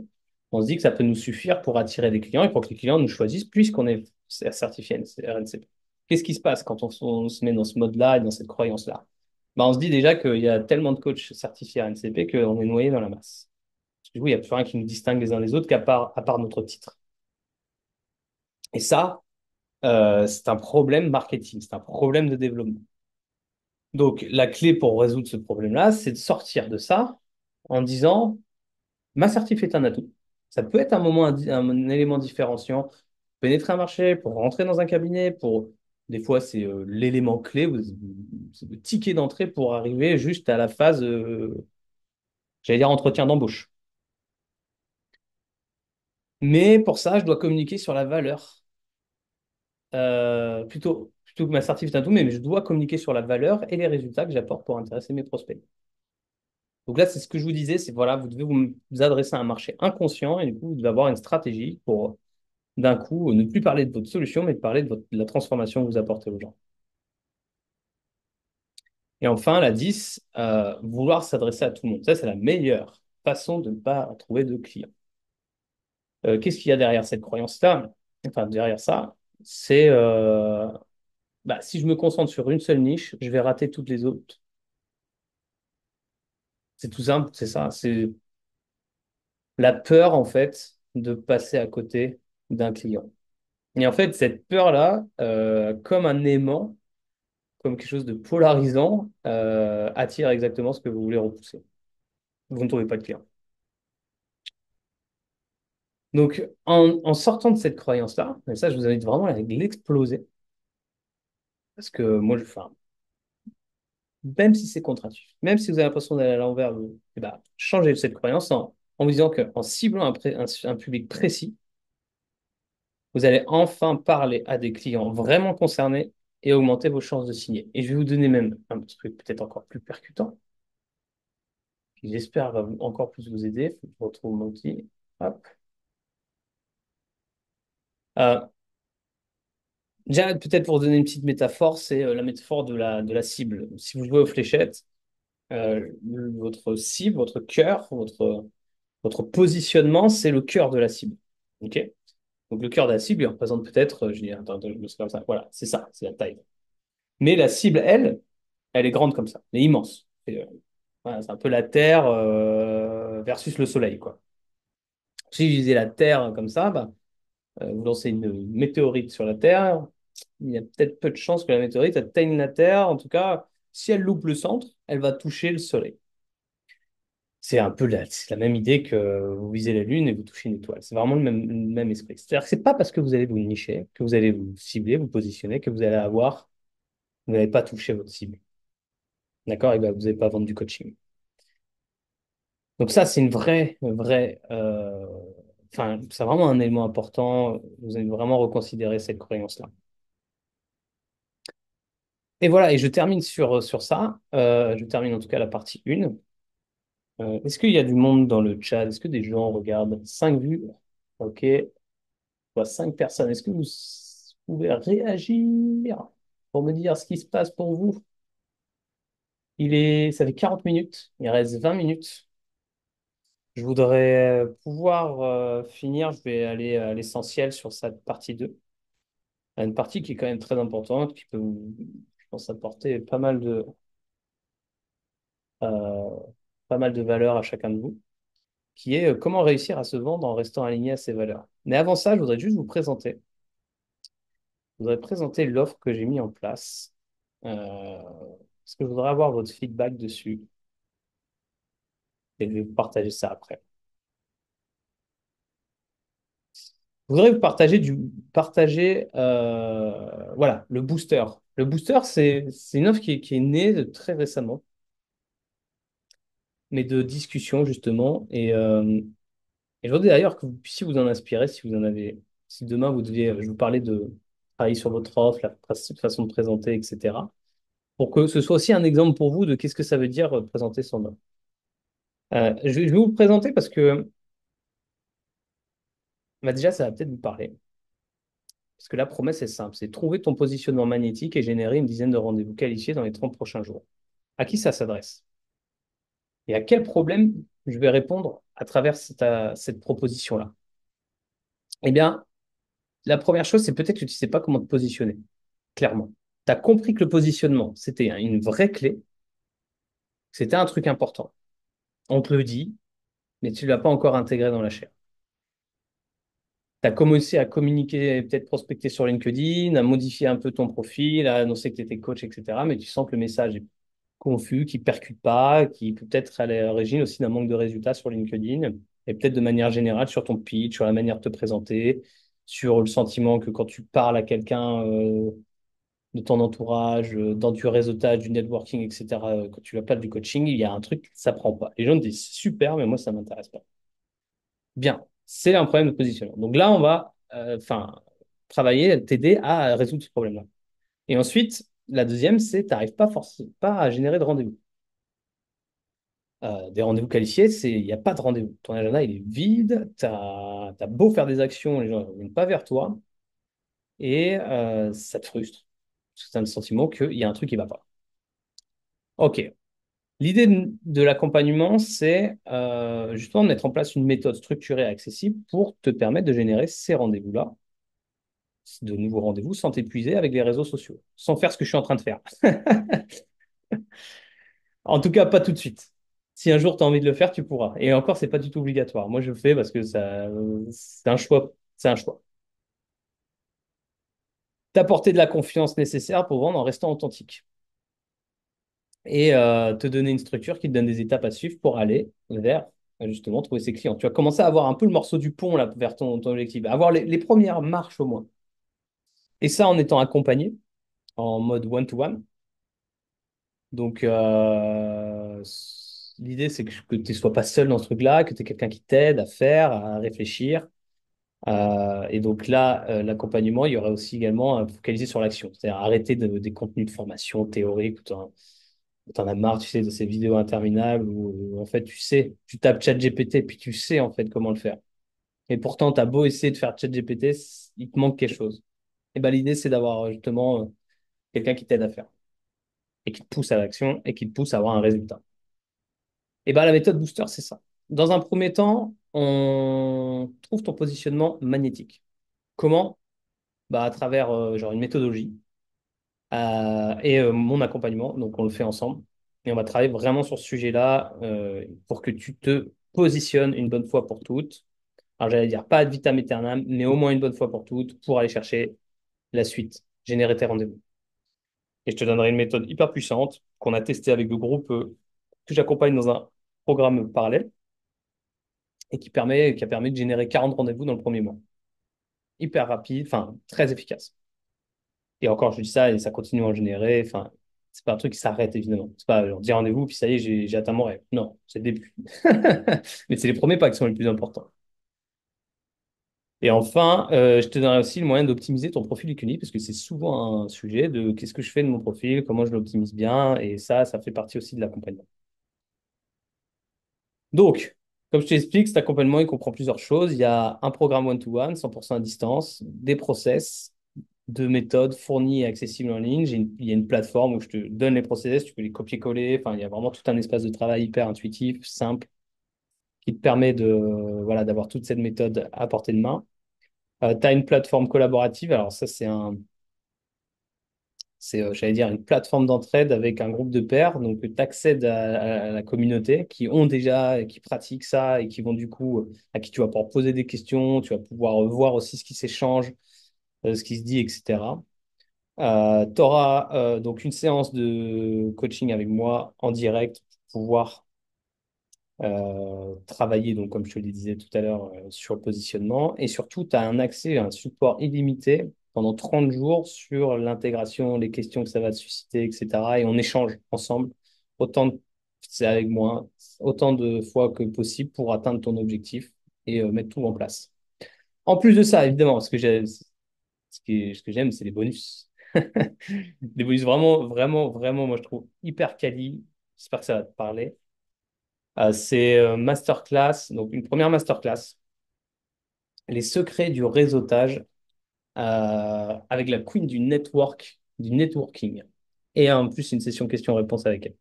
on se dit que ça peut nous suffire pour attirer des clients et pour que les clients nous choisissent puisqu'on est certifié RNCP. Qu'est-ce qui se passe quand on se met dans ce mode-là et dans cette croyance-là? Bah, on se dit déjà qu'il y a tellement de coachs certifiés RNCP qu'on est noyé dans la masse. Parce que du coup, il n'y a plus rien qui nous distingue les uns des autres à part notre titre. Et ça, c'est un problème marketing, c'est un problème de développement. Donc, la clé pour résoudre ce problème-là, c'est de sortir de ça en disant, ma certif est un atout. Ça peut être un élément différenciant pour pénétrer un marché, pour rentrer dans un cabinet, pour... Des fois, c'est l'élément clé, c'est le ticket d'entrée pour arriver juste à la phase, j'allais dire, entretien d'embauche. Mais pour ça, je dois communiquer sur la valeur plutôt que m'assertif d'un tout, mais je dois communiquer sur la valeur et les résultats que j'apporte pour intéresser mes prospects. Donc là, c'est ce que je vous disais, c'est voilà, vous devez vous adresser à un marché inconscient et du coup, vous devez avoir une stratégie pour d'un coup ne plus parler de votre solution, mais de parler de la transformation que vous apportez aux gens. Et enfin, la 10, vouloir s'adresser à tout le monde. Ça, c'est la meilleure façon de ne pas trouver de clients. Qu'est-ce qu'il y a derrière cette croyance-là? Enfin, derrière ça, c'est bah, si je me concentre sur une seule niche, je vais rater toutes les autres. C'est tout simple, c'est ça. C'est la peur, en fait, de passer à côté d'un client. Et en fait, cette peur-là, comme un aimant, comme quelque chose de polarisant, attire exactement ce que vous voulez repousser. Vous ne trouvez pas de client. Donc, en sortant de cette croyance-là, et ça, je vous invite vraiment à l'exploser, parce que moi, enfin, même si c'est contre-intuitif, même si vous avez l'impression d'aller à l'envers, eh ben, changez cette croyance en vous disant qu'en ciblant un public précis, vous allez enfin parler à des clients vraiment concernés et augmenter vos chances de signer. Et je vais vous donner même un truc peut-être encore plus percutant, qui j'espère va encore plus vous aider. Faut que je retrouve mon outil. Hop. Euh, Déjà, peut-être pour vous donner une petite métaphore, c'est la métaphore de la cible. Si vous jouez aux fléchettes, votre cible, votre cœur, votre positionnement, c'est le cœur de la cible. OK? Donc le cœur de la cible, il représente peut-être, je dis, attends, je me suis comme ça. Voilà, c'est ça, c'est la taille. Mais la cible, elle est grande comme ça, elle est immense. Voilà, c'est un peu la Terre versus le Soleil, quoi. Si je disais la Terre comme ça, bah, vous lancez une météorite sur la Terre, il y a peut-être peu de chances que la météorite atteigne la Terre. En tout cas, si elle loupe le centre, elle va toucher le Soleil. C'est un peu c'est la même idée que vous visez la Lune et vous touchez une étoile. C'est vraiment le même esprit. C'est-à-dire que c'est pas parce que vous allez vous nicher, que vous allez vous cibler, vous positionner, que vous n'allez pas toucher votre cible. D'accord? Et ben, vous n'allez pas vendre du coaching. Donc ça, c'est enfin, c'est vraiment un élément important. Vous allez vraiment reconsidérer cette croyance-là. Et voilà, et je termine sur ça. Je termine en tout cas la partie 1. Est-ce qu'il y a du monde dans le chat? Est-ce que des gens regardent? 5 vues? Ok. Je vois 5 personnes. Est-ce que vous pouvez réagir pour me dire ce qui se passe pour vous? Ça fait 40 minutes. Il reste 20 minutes. Je voudrais pouvoir finir. Je vais aller à l'essentiel sur cette partie 2. Une partie qui est quand même très importante, qui peut, je pense, apporter euh, pas mal de valeur à chacun de vous, qui est comment réussir à se vendre en restant aligné à ses valeurs. Mais avant ça, je voudrais juste vous présenter. Je voudrais présenter l'offre que j'ai mis en place, parce que je voudrais avoir votre feedback dessus et je vais vous partager ça après. Je voudrais vous partager, voilà, le booster. Le booster, c'est une offre qui est née de très récemment, mais de discussion justement. Et je voudrais d'ailleurs que vous puissiez vous en inspirer si vous en avez, si demain vous deviez, je vous parlais de travailler sur votre offre, la façon de présenter, etc. Pour que ce soit aussi un exemple pour vous de qu'est-ce que ça veut dire présenter son offre. Je vais vous le présenter parce que bah, déjà, ça va peut-être vous parler. Parce que la promesse est simple, c'est trouver ton positionnement magnétique et générer une dizaine de rendez-vous qualifiés dans les 30 prochains jours. À qui ça s'adresse? Et à quel problème je vais répondre à travers cette proposition-là? Eh bien, la première chose, c'est peut-être que tu ne sais pas comment te positionner, clairement. Tu as compris que le positionnement, c'était une vraie clé, c'était un truc important. On te le dit, mais tu ne l'as pas encore intégré dans la chair. Tu as commencé à communiquer, peut-être prospecter sur LinkedIn, à modifier un peu ton profil, à annoncer que tu étais coach, etc. Mais tu sens que le message est confus, qui ne percute pas, qui peut être à l'origine aussi d'un manque de résultats sur LinkedIn, et peut-être de manière générale sur ton pitch, sur la manière de te présenter, sur le sentiment que quand tu parles à quelqu'un de ton entourage, dans du réseautage, du networking, etc., quand tu appelles du coaching, il y a un truc, ça prend pas. Les gens te disent, super, mais moi, ça m'intéresse pas. Bien, c'est un problème de positionnement. Donc là, on va enfin travailler, t'aider à résoudre ce problème-là. Et ensuite, la deuxième, c'est tu n'arrives pas forcément pas à générer de rendez-vous. Des rendez-vous qualifiés, il n'y a pas de rendez-vous. Ton agenda, il est vide, tu as beau faire des actions, les gens ne viennent pas vers toi, et ça te frustre. Parce que tu as le sentiment qu'il y a un truc qui ne va pas. Ok. L'idée de l'accompagnement, c'est justement de mettre en place une méthode structurée et accessible pour te permettre de générer ces rendez-vous-là, de nouveaux rendez-vous, sans t'épuiser avec les réseaux sociaux, sans faire ce que je suis en train de faire. En tout cas, pas tout de suite. Si un jour tu as envie de le faire, tu pourras. Et encore, c'est pas du tout obligatoire. Moi, je le fais parce que c'est un choix. C'est un choix. T'apporter de la confiance nécessaire pour vendre en restant authentique. Et te donner une structure qui te donne des étapes à suivre pour aller vers justement trouver ses clients. Tu vas commencer à avoir un peu le morceau du pont là, vers ton objectif, avoir les premières marches au moins. Et ça en étant accompagné en mode one-to-one. Donc l'idée c'est que tu ne sois pas seul dans ce truc-là, que tu aies quelqu'un qui t'aide à faire, à réfléchir. Et donc là, l'accompagnement, il y aurait aussi également à focaliser sur l'action, c'est-à-dire arrêter des contenus de formation théorique où t'en as marre, tu sais, de ces vidéos interminables où, en fait, tu sais, tu tapes ChatGPT, puis tu sais, en fait, comment le faire. Et pourtant, tu as beau essayer de faire ChatGPT, il te manque quelque chose. Et ben, l'idée, c'est d'avoir justement quelqu'un qui t'aide à faire et qui te pousse à l'action et qui te pousse à avoir un résultat. Et ben, la méthode Booster, c'est ça. Dans un premier temps, on trouve ton positionnement magnétique. Comment? Bah, à travers genre une méthodologie et mon accompagnement. Donc, on le fait ensemble. Et on va travailler vraiment sur ce sujet-là pour que tu te positionnes une bonne fois pour toutes. Alors, j'allais dire pas ad vitam aeternam, mais au moins une bonne fois pour toutes pour aller chercher la suite, générer tes rendez-vous. Et je te donnerai une méthode hyper puissante qu'on a testée avec le groupe que j'accompagne dans un programme parallèle et qui a permis de générer 40 rendez-vous dans le premier mois. Hyper rapide, enfin, très efficace. Et encore, je dis ça et ça continue à en générer. Enfin, c'est pas un truc qui s'arrête, évidemment. C'est pas genre, dire rendez-vous, puis ça y est, j'ai atteint mon rêve. Non, c'est le début. Mais c'est les premiers pas qui sont les plus importants. Et enfin, je te donnerai aussi le moyen d'optimiser ton profil Unique, parce que c'est souvent un sujet de qu'est-ce que je fais de mon profil, comment je l'optimise bien, et ça fait partie aussi de l'accompagnement. Donc, comme je t'explique, cet accompagnement, il comprend plusieurs choses. Il y a un programme one-to-one, 100% à distance, des process, de méthodes fournies et accessibles en ligne. Il y a une plateforme où je te donne les process, tu peux les copier-coller. Enfin, il y a vraiment tout un espace de travail hyper intuitif, simple, qui te permet voilà, d'avoir toute cette méthode à portée de main. Tu as une plateforme collaborative. Alors ça, j'allais dire, une plateforme d'entraide avec un groupe de pairs. Donc, tu accèdes à la communauté qui ont déjà, qui pratiquent ça et qui vont du coup, à qui tu vas pouvoir poser des questions, tu vas pouvoir voir aussi ce qui s'échange, ce qui se dit, etc. Tu auras donc une séance de coaching avec moi en direct pour pouvoir travailler, donc, comme je te le disais tout à l'heure, sur le positionnement. Et surtout, tu as un accès à un support illimité pendant 30 jours sur l'intégration, les questions que ça va te susciter, etc. Et on échange ensemble, c'est avec moi, autant de fois que possible pour atteindre ton objectif et mettre tout en place. En plus de ça, évidemment, ce que j'aime, c'est les bonus. Des bonus vraiment, vraiment, vraiment, moi je trouve hyper quali. J'espère que ça va te parler. C'est masterclass, donc une première masterclass, les secrets du réseautage avec la queen du networking. Et en plus, une session questions-réponses avec elle.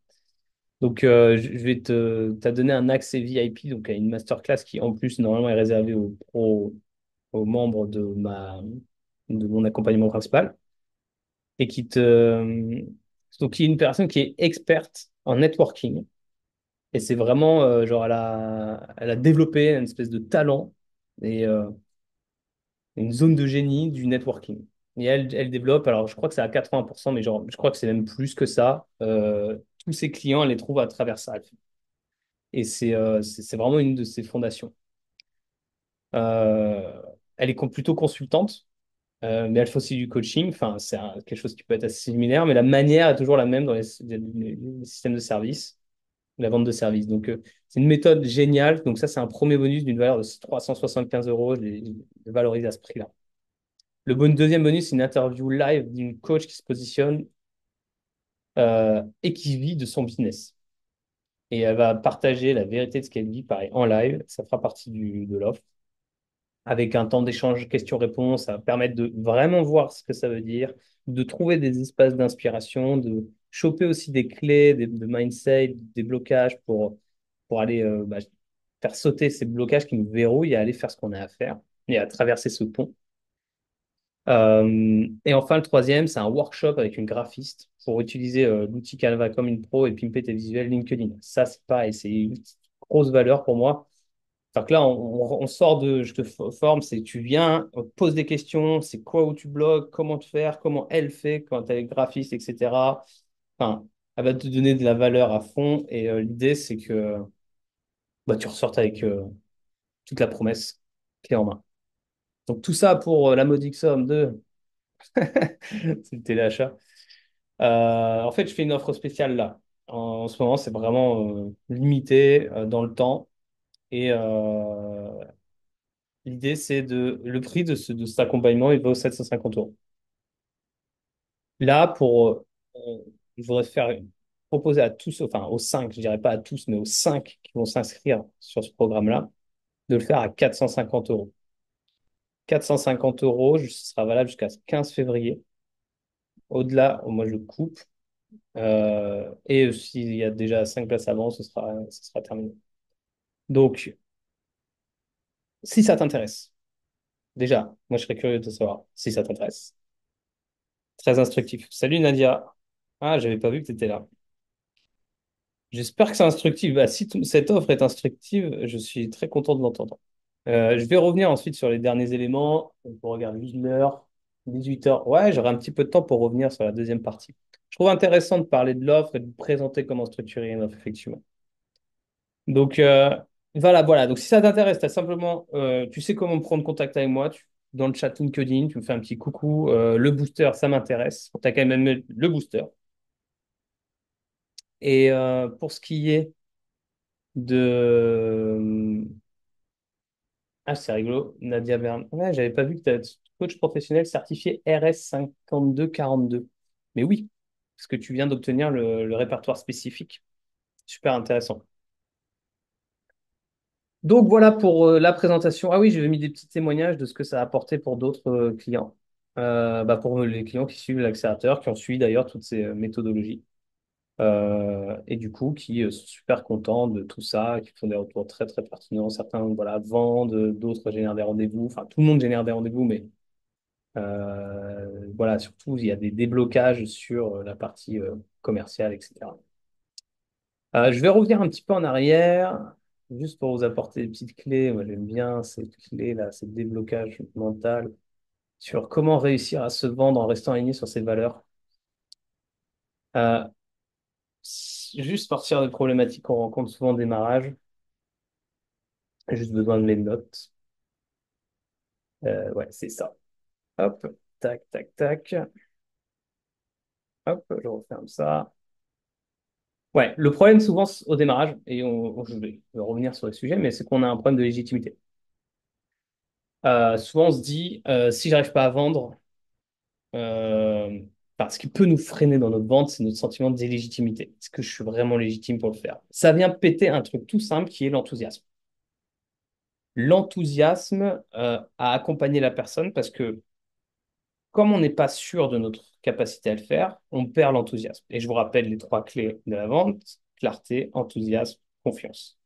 Donc, je vais t'as donné un accès VIP, donc à une masterclass qui, en plus, normalement, est réservée aux membres de mon accompagnement principal et donc, qui est une personne qui est experte en networking. Et c'est vraiment, genre, elle a développé une espèce de talent et une zone de génie du networking. Et elle développe, alors je crois que c'est à 80%, mais genre, je crois que c'est même plus que ça. Tous ses clients, elle les trouve à travers ça. Et c'est vraiment une de ses fondations. Euh, Elle est plutôt consultante, mais elle fait aussi du coaching. Enfin, quelque chose qui peut être assez similaire, mais la manière est toujours la même dans les systèmes de services, la vente de services. Donc, c'est une méthode géniale. Donc, ça, c'est un premier bonus d'une valeur de 375 euros. Je l'ai valorisé à ce prix-là. Deuxième bonus, c'est une interview live d'une coach qui se positionne et qui vit de son business. Et elle va partager la vérité de ce qu'elle vit, pareil, en live. Ça fera partie de l'offre. Avec un temps d'échange questions-réponses, ça va permettre de vraiment voir ce que ça veut dire, de trouver des espaces d'inspiration, choper aussi des clés, de mindset, des blocages pour aller faire sauter ces blocages qui nous verrouillent et aller faire ce qu'on a à faire et à traverser ce pont. Et enfin, le troisième, c'est un workshop avec une graphiste pour utiliser l'outil Canva comme une pro et pimper tes visuels LinkedIn. Ça, c'est pareil, c'est une grosse valeur pour moi. Enfin, que là, on sort de je te forme, c'est tu viens, on te pose des questions, c'est quoi où tu bloques, comment te faire, comment elle fait quand elle est graphiste, etc. Enfin, elle va te donner de la valeur à fond et l'idée, c'est que bah, tu ressortes avec toute la promesse clé en main. Donc, tout ça pour la modique somme de c'est le téléachat. En fait, je fais une offre spéciale là. En ce moment, c'est vraiment limité dans le temps. Et l'idée, c'est le prix de cet accompagnement, il va aux 750 euros. Là, je voudrais proposer à tous, enfin aux 5, je dirais pas à tous, mais aux 5 qui vont s'inscrire sur ce programme-là, de le faire à 450 euros. 450 euros, ce sera valable jusqu'à 15 février. Au-delà, moi, je coupe. Et s'il y a déjà 5 places avant, ce sera terminé. Donc, si ça t'intéresse, déjà, moi, je serais curieux de savoir si ça t'intéresse. Très instructif. Salut Nadia. Ah, j'avais pas vu que tu étais là. J'espère que c'est instructif. Bah, si cette offre est instructive, je suis très content de l'entendre. Je vais revenir ensuite sur les derniers éléments. On regarde 8 heures, 18 heures. Ouais, j'aurai un petit peu de temps pour revenir sur la deuxième partie. Je trouve intéressant de parler de l'offre et de présenter comment structurer une offre, effectivement. Donc, voilà. Donc, si ça t'intéresse, t'as simplement, tu sais comment prendre contact avec moi. Dans le chat LinkedIn, tu me fais un petit coucou. Le booster, ça m'intéresse. Tu as quand même le booster. Et pour ce qui est de... Ah, c'est rigolo. Nadia Bern. Ouais, j'avais pas vu que tu es coach professionnel certifié RS 5242. Mais oui, parce que tu viens d'obtenir le répertoire spécifique. Super intéressant. Donc voilà pour la présentation. Ah oui, j'avais mis des petits témoignages de ce que ça a apporté pour d'autres clients. Pour les clients qui suivent l'accélérateur, qui ont suivi d'ailleurs toutes ces méthodologies. Et du coup, qui sont super contents de tout ça, qui font des retours très très pertinents. Certains voilà, vendent, d'autres génèrent des rendez-vous. Enfin, tout le monde génère des rendez-vous, mais voilà, surtout, il y a des déblocages sur la partie commerciale, etc. Je vais revenir un petit peu en arrière, juste pour vous apporter des petites clés. Moi, j'aime bien cette clé-là, ce déblocage mental sur comment réussir à se vendre en restant aligné sur ses valeurs. Euh, Juste partir des problématiques qu'on rencontre souvent au démarrage. J'ai juste besoin de mes notes. Ouais, c'est ça. Hop, tac, tac, tac. Hop, je referme ça. Ouais, le problème souvent au démarrage, et je vais revenir sur le sujet, mais c'est qu'on a un problème de légitimité. Souvent, on se dit, si j'arrive pas à vendre, euh, ce qui peut nous freiner dans notre vente, c'est notre sentiment d'illégitimité. Est-ce que je suis vraiment légitime pour le faire? Ça vient péter un truc tout simple qui est l'enthousiasme. L'enthousiasme à accompagner la personne parce que comme on n'est pas sûr de notre capacité à le faire, on perd l'enthousiasme. Et je vous rappelle les trois clés de la vente, clarté, enthousiasme, confiance.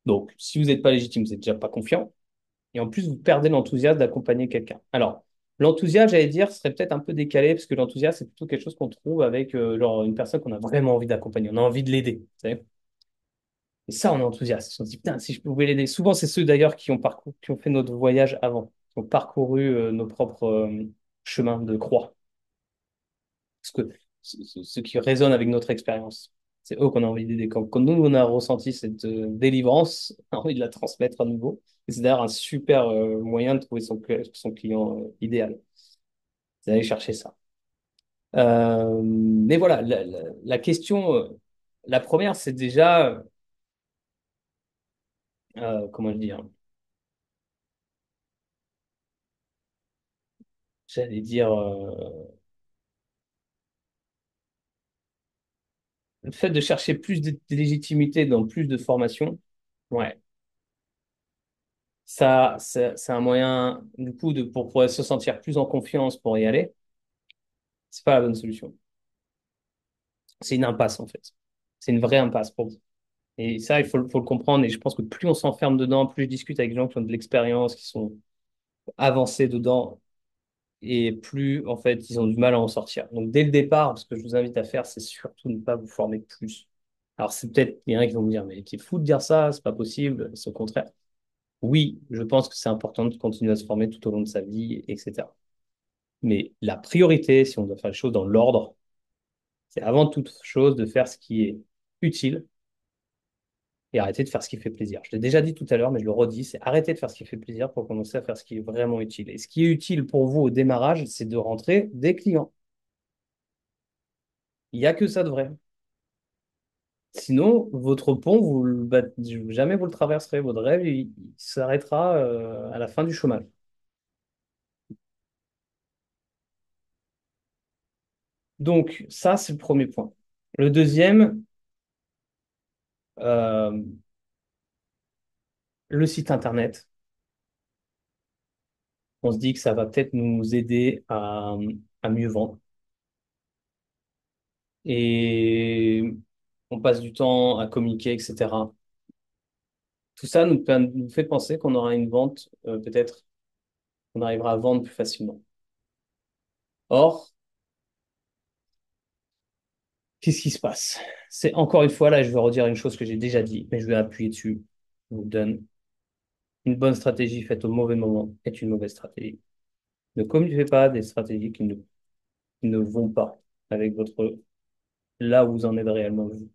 Donc, si vous n'êtes pas légitime, vous n'êtes déjà pas confiant. Et en plus, vous perdez l'enthousiasme d'accompagner quelqu'un. Alors, l'enthousiasme, j'allais dire, serait peut-être un peu décalé, parce que l'enthousiasme, c'est plutôt quelque chose qu'on trouve avec genre une personne qu'on a vraiment envie d'accompagner. On a envie de l'aider. Vous savez. Et ça, on est enthousiaste. On se dit, putain, si je pouvais l'aider. Souvent, c'est ceux d'ailleurs qui ont fait notre voyage avant, qui ont parcouru nos propres chemins de croix. Parce que ce qui résonne avec notre expérience, c'est eux qu'on a envie d'aider. Quand nous, on a ressenti cette délivrance, on a envie de la transmettre à nouveau. Et c'est d'ailleurs un super moyen de trouver son client idéal. C'est d'aller chercher ça. Mais voilà, la question, la première, c'est déjà, comment je dis, hein, j'allais dire, le fait de chercher plus de légitimité dans plus de formations, ouais, ça, c'est un moyen, du coup, pour pouvoir se sentir plus en confiance pour y aller. C'est pas la bonne solution. C'est une impasse, en fait. C'est une vraie impasse pour vous. Et ça, faut le comprendre. Et je pense que plus on s'enferme dedans, plus je discute avec des gens qui ont de l'expérience, qui sont avancés dedans, et plus, en fait, ils ont du mal à en sortir. Donc, dès le départ, ce que je vous invite à faire, c'est surtout ne pas vous former plus. Alors, c'est peut-être, il y en a qui vont vous dire, mais qui est fou de dire ça, c'est pas possible, c'est au contraire. Oui, je pense que c'est important de continuer à se former tout au long de sa vie, etc. Mais la priorité, si on doit faire les choses dans l'ordre, c'est avant toute chose de faire ce qui est utile et arrêter de faire ce qui fait plaisir. Je l'ai déjà dit tout à l'heure, mais je le redis, c'est arrêter de faire ce qui fait plaisir pour commencer à faire ce qui est vraiment utile. Et ce qui est utile pour vous au démarrage, c'est de rentrer des clients. Il n'y a que ça de vrai. Sinon, votre pont, jamais vous le traverserez. Votre rêve, il s'arrêtera à la fin du chômage. Donc, ça, c'est le premier point. Le deuxième, euh, le site Internet. On se dit que ça va peut-être nous aider à mieux vendre. Et on passe du temps à communiquer, etc. Tout ça nous fait penser qu'on aura une vente, peut-être, qu'on arrivera à vendre plus facilement. Or, qu'est-ce qui se passe? C'est encore une fois, là, je vais redire une chose que j'ai déjà dit, mais je vais appuyer dessus. Je vous donne une bonne stratégie faite au mauvais moment est une mauvaise stratégie. Ne communiquez pas des stratégies qui ne vont pas avec votre là où vous en êtes réellement vous.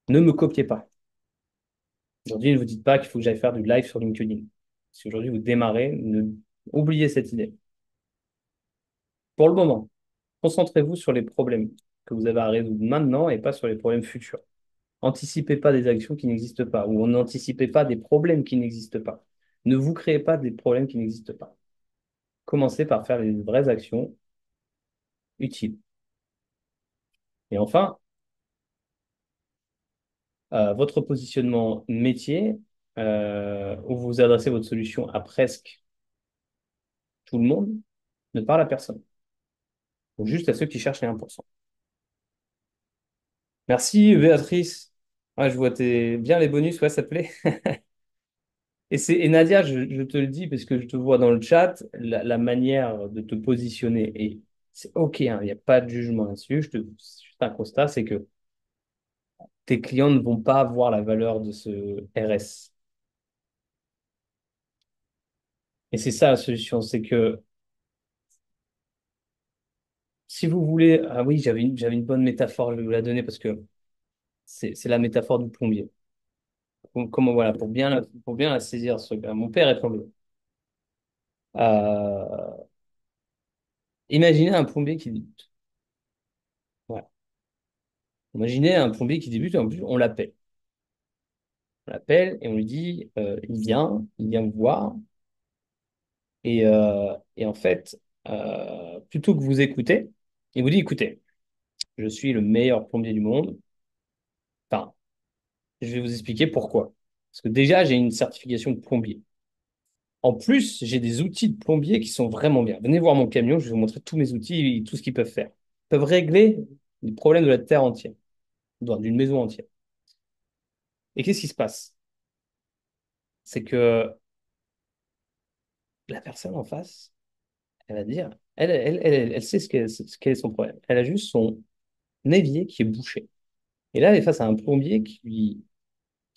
Ne me copiez pas. Aujourd'hui, ne vous dites pas qu'il faut que j'aille faire du live sur LinkedIn. Si aujourd'hui vous démarrez, oubliez cette idée. Pour le moment, concentrez-vous sur les problèmes que vous avez à résoudre maintenant et pas sur les problèmes futurs. Anticipez pas des actions qui n'existent pas ou n'anticipez pas des problèmes qui n'existent pas. Ne vous créez pas des problèmes qui n'existent pas. Commencez par faire les vraies actions utiles. Et enfin, votre positionnement métier, où vous adressez votre solution à presque tout le monde, ne parle à personne. Ou juste à ceux qui cherchent les 1%. Merci, Béatrice. Ouais, je vois bien les bonus, ouais, ça te plaît. Et Nadia, je te le dis parce que je te vois dans le chat, la manière de te positionner, et c'est OK, hein, il n'y a pas de jugement là-dessus. C'est juste un constat, c'est que tes clients ne vont pas voir la valeur de ce RS. Et c'est ça la solution, c'est que si vous voulez, ah oui, j'avais une bonne métaphore, je vais vous la donner parce que c'est la métaphore du plombier. Comment, voilà, pour bien la saisir, mon père est plombier. Euh, Imaginez un plombier qui débute. Voilà. Imaginez un plombier qui débute, en plus, on l'appelle. On l'appelle et on lui dit, il vient vous voir. Et en fait, plutôt que vous écouter, il vous dit, écoutez, je suis le meilleur plombier du monde. Enfin, je vais vous expliquer pourquoi. Parce que déjà, j'ai une certification de plombier. En plus, j'ai des outils de plombier qui sont vraiment bien. Venez voir mon camion, je vais vous montrer tous mes outils et tout ce qu'ils peuvent faire. Ils peuvent régler les problèmes de la terre entière, d'une maison entière. Et qu'est-ce qui se passe? C'est que la personne en face, elle va dire, elle sait quel est son problème. Elle a juste son évier qui est bouché. Et là, elle est face à un plombier qui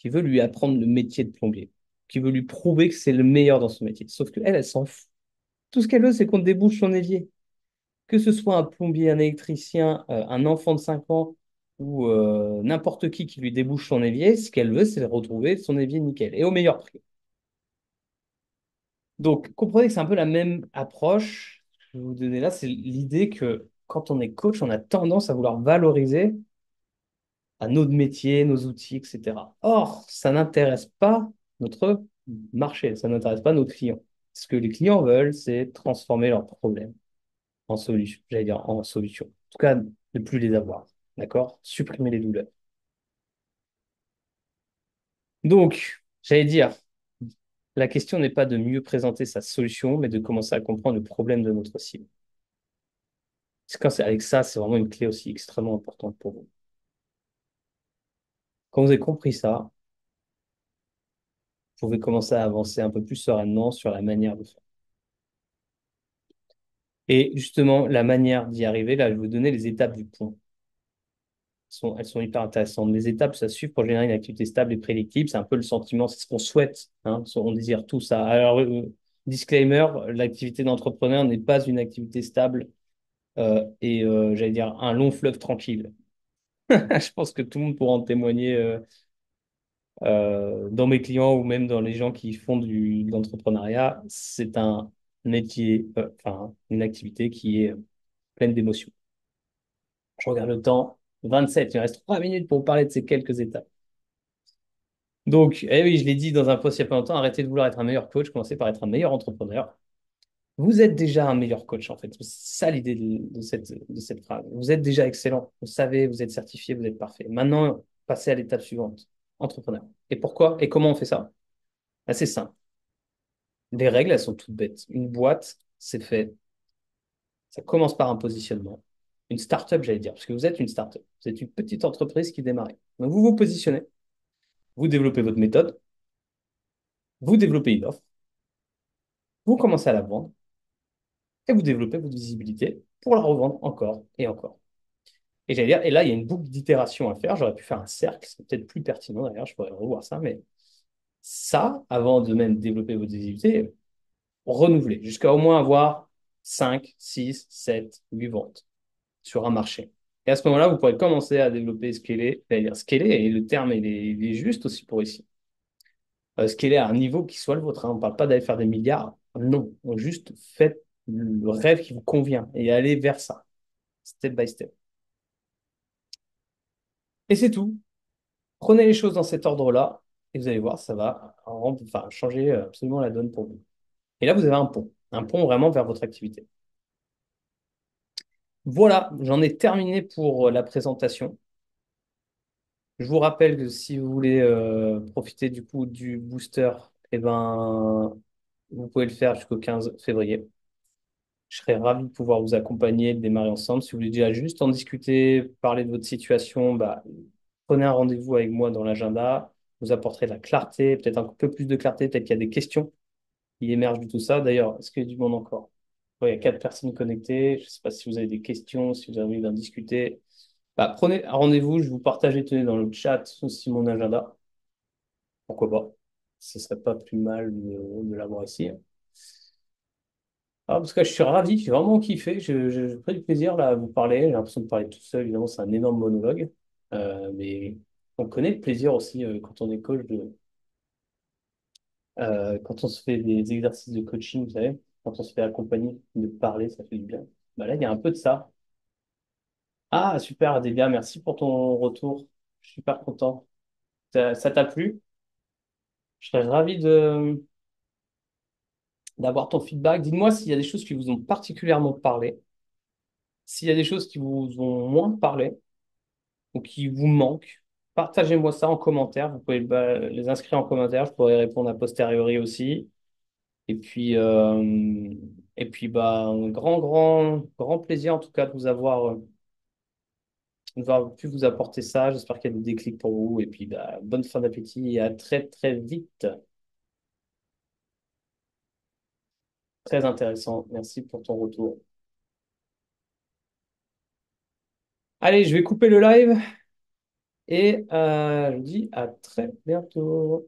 veut lui apprendre le métier de plombier, qui veut lui prouver que c'est le meilleur dans son métier. Sauf que elle s'en fout. Tout ce qu'elle veut, c'est qu'on débouche son évier. Que ce soit un plombier, un électricien, un enfant de 5 ans ou n'importe qui lui débouche son évier, ce qu'elle veut, c'est retrouver son évier nickel et au meilleur prix. Donc, comprenez que c'est un peu la même approche que je vais vous donner là. C'est l'idée que quand on est coach, on a tendance à vouloir valoriser à notre métier, nos outils, etc. Or, ça n'intéresse pas notre marché, ça n'intéresse pas nos clients. Ce que les clients veulent, c'est transformer leurs problèmes en solution, j'allais dire en solution. En tout cas, ne plus les avoir. D'accord? Supprimer les douleurs. Donc, j'allais dire, la question n'est pas de mieux présenter sa solution, mais de commencer à comprendre le problème de notre cible. Avec ça, c'est vraiment une clé aussi extrêmement importante pour vous. Quand vous avez compris ça, vous pouvez commencer à avancer un peu plus sereinement sur la manière de faire. Et justement, la manière d'y arriver, là, je vais vous donner les étapes du point. Elles sont hyper intéressantes. Les étapes, ça suit pour générer une activité stable et prédictible. C'est un peu le sentiment, c'est ce qu'on souhaite. Hein, on désire tout ça. Alors, disclaimer, l'activité d'entrepreneur n'est pas une activité stable j'allais dire, un long fleuve tranquille. Je pense que tout le monde pourra en témoigner dans mes clients ou même dans les gens qui font de l'entrepreneuriat. C'est un métier, enfin, une activité qui est pleine d'émotions. Je regarde le temps, 27, il me reste 3 minutes pour vous parler de ces quelques étapes. Donc, eh oui, je l'ai dit dans un post il n'y a pas longtemps, arrêtez de vouloir être un meilleur coach, commencez par être un meilleur entrepreneur. Vous êtes déjà un meilleur coach, en fait. C'est ça l'idée de cette phrase. Vous êtes déjà excellent. Vous savez, vous êtes certifié, vous êtes parfait. Maintenant, passez à l'étape suivante. Entrepreneur. Et pourquoi? Et comment on fait ça? C'est simple. Les règles, elles sont toutes bêtes. Une boîte, c'est fait. Ça commence par un positionnement. Une start-up, j'allais dire, parce que vous êtes une start-up. Vous êtes une petite entreprise qui démarre. Donc, vous vous positionnez. Vous développez votre méthode. Vous développez une offre. Vous commencez à la vendre. Et vous développez votre visibilité pour la revendre encore et encore. Et j'allais dire, et là, il y a une boucle d'itération à faire. J'aurais pu faire un cercle, c'est peut-être plus pertinent d'ailleurs, je pourrais revoir ça, mais ça, avant de même développer votre visibilité, renouveler, jusqu'à au moins avoir 5, 6, 7, 8 ventes sur un marché. Et à ce moment-là, vous pourrez commencer à développer scaler, c'est-à-dire scaler, et le terme, il est juste aussi pour ici. Scaler à un niveau qui soit le vôtre. Hein. On ne parle pas d'aller faire des milliards, non. On juste faites le rêve qui vous convient et allez vers ça, step by step. Et c'est tout. Prenez les choses dans cet ordre-là et vous allez voir, ça va enfin, changer absolument la donne pour vous. Et là, vous avez un pont vraiment vers votre activité. Voilà, j'en ai terminé pour la présentation. Je vous rappelle que si vous voulez profiter du coup du booster, eh ben, vous pouvez le faire jusqu'au 15 février. Je serais ravi de pouvoir vous accompagner, de démarrer ensemble. Si vous voulez déjà juste en discuter, parler de votre situation, bah, prenez un rendez-vous avec moi dans l'agenda. Vous apporterez de la clarté, peut-être un peu plus de clarté, peut-être qu'il y a des questions qui émergent de tout ça. D'ailleurs, est-ce qu'il y a du monde encore? Ouais, il y a 4 personnes connectées. Je ne sais pas si vous avez des questions, si vous avez envie d'en discuter. Bah, prenez un rendez-vous, je vous partage tenez, dans le chat aussi mon agenda. Pourquoi pas? Ce serait pas plus mal de l'avoir ici. Ah, parce que je suis ravi, j'ai vraiment kiffé. J'ai pris du plaisir là, à vous parler. J'ai l'impression de parler tout seul. Évidemment, c'est un énorme monologue. Mais on connaît le plaisir aussi quand on est coach quand on se fait des exercices de coaching, vous savez, quand on se fait accompagner, de parler, ça fait du bien. Bah là, il y a un peu de ça. Ah, super, Adélia, merci pour ton retour. Je suis super content. Ça t'a plu? Je serais ravi d'avoir ton feedback. Dites-moi s'il y a des choses qui vous ont particulièrement parlé, s'il y a des choses qui vous ont moins parlé ou qui vous manquent. Partagez-moi ça en commentaire. Vous pouvez les inscrire en commentaire. Je pourrai répondre a posteriori aussi. Et puis, bah, un grand, grand, grand plaisir en tout cas de vous avoir pu vous apporter ça. J'espère qu'il y a des déclics pour vous. Et puis, bah, bonne fin d'appétit et à très, très vite. Très intéressant. Merci pour ton retour. Allez, je vais couper le live et je vous dis à très bientôt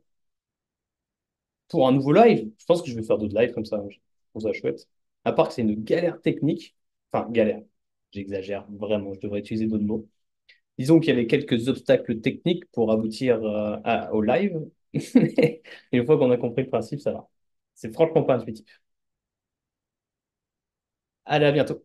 pour un nouveau live. Je pense que je vais faire d'autres lives comme ça. Je trouve ça chouette. À part que c'est une galère technique. Enfin, galère. J'exagère vraiment. Je devrais utiliser d'autres mots. Disons qu'il y avait quelques obstacles techniques pour aboutir au live. Et une fois qu'on a compris le principe, ça va. C'est franchement pas intuitif. Allez, à bientôt.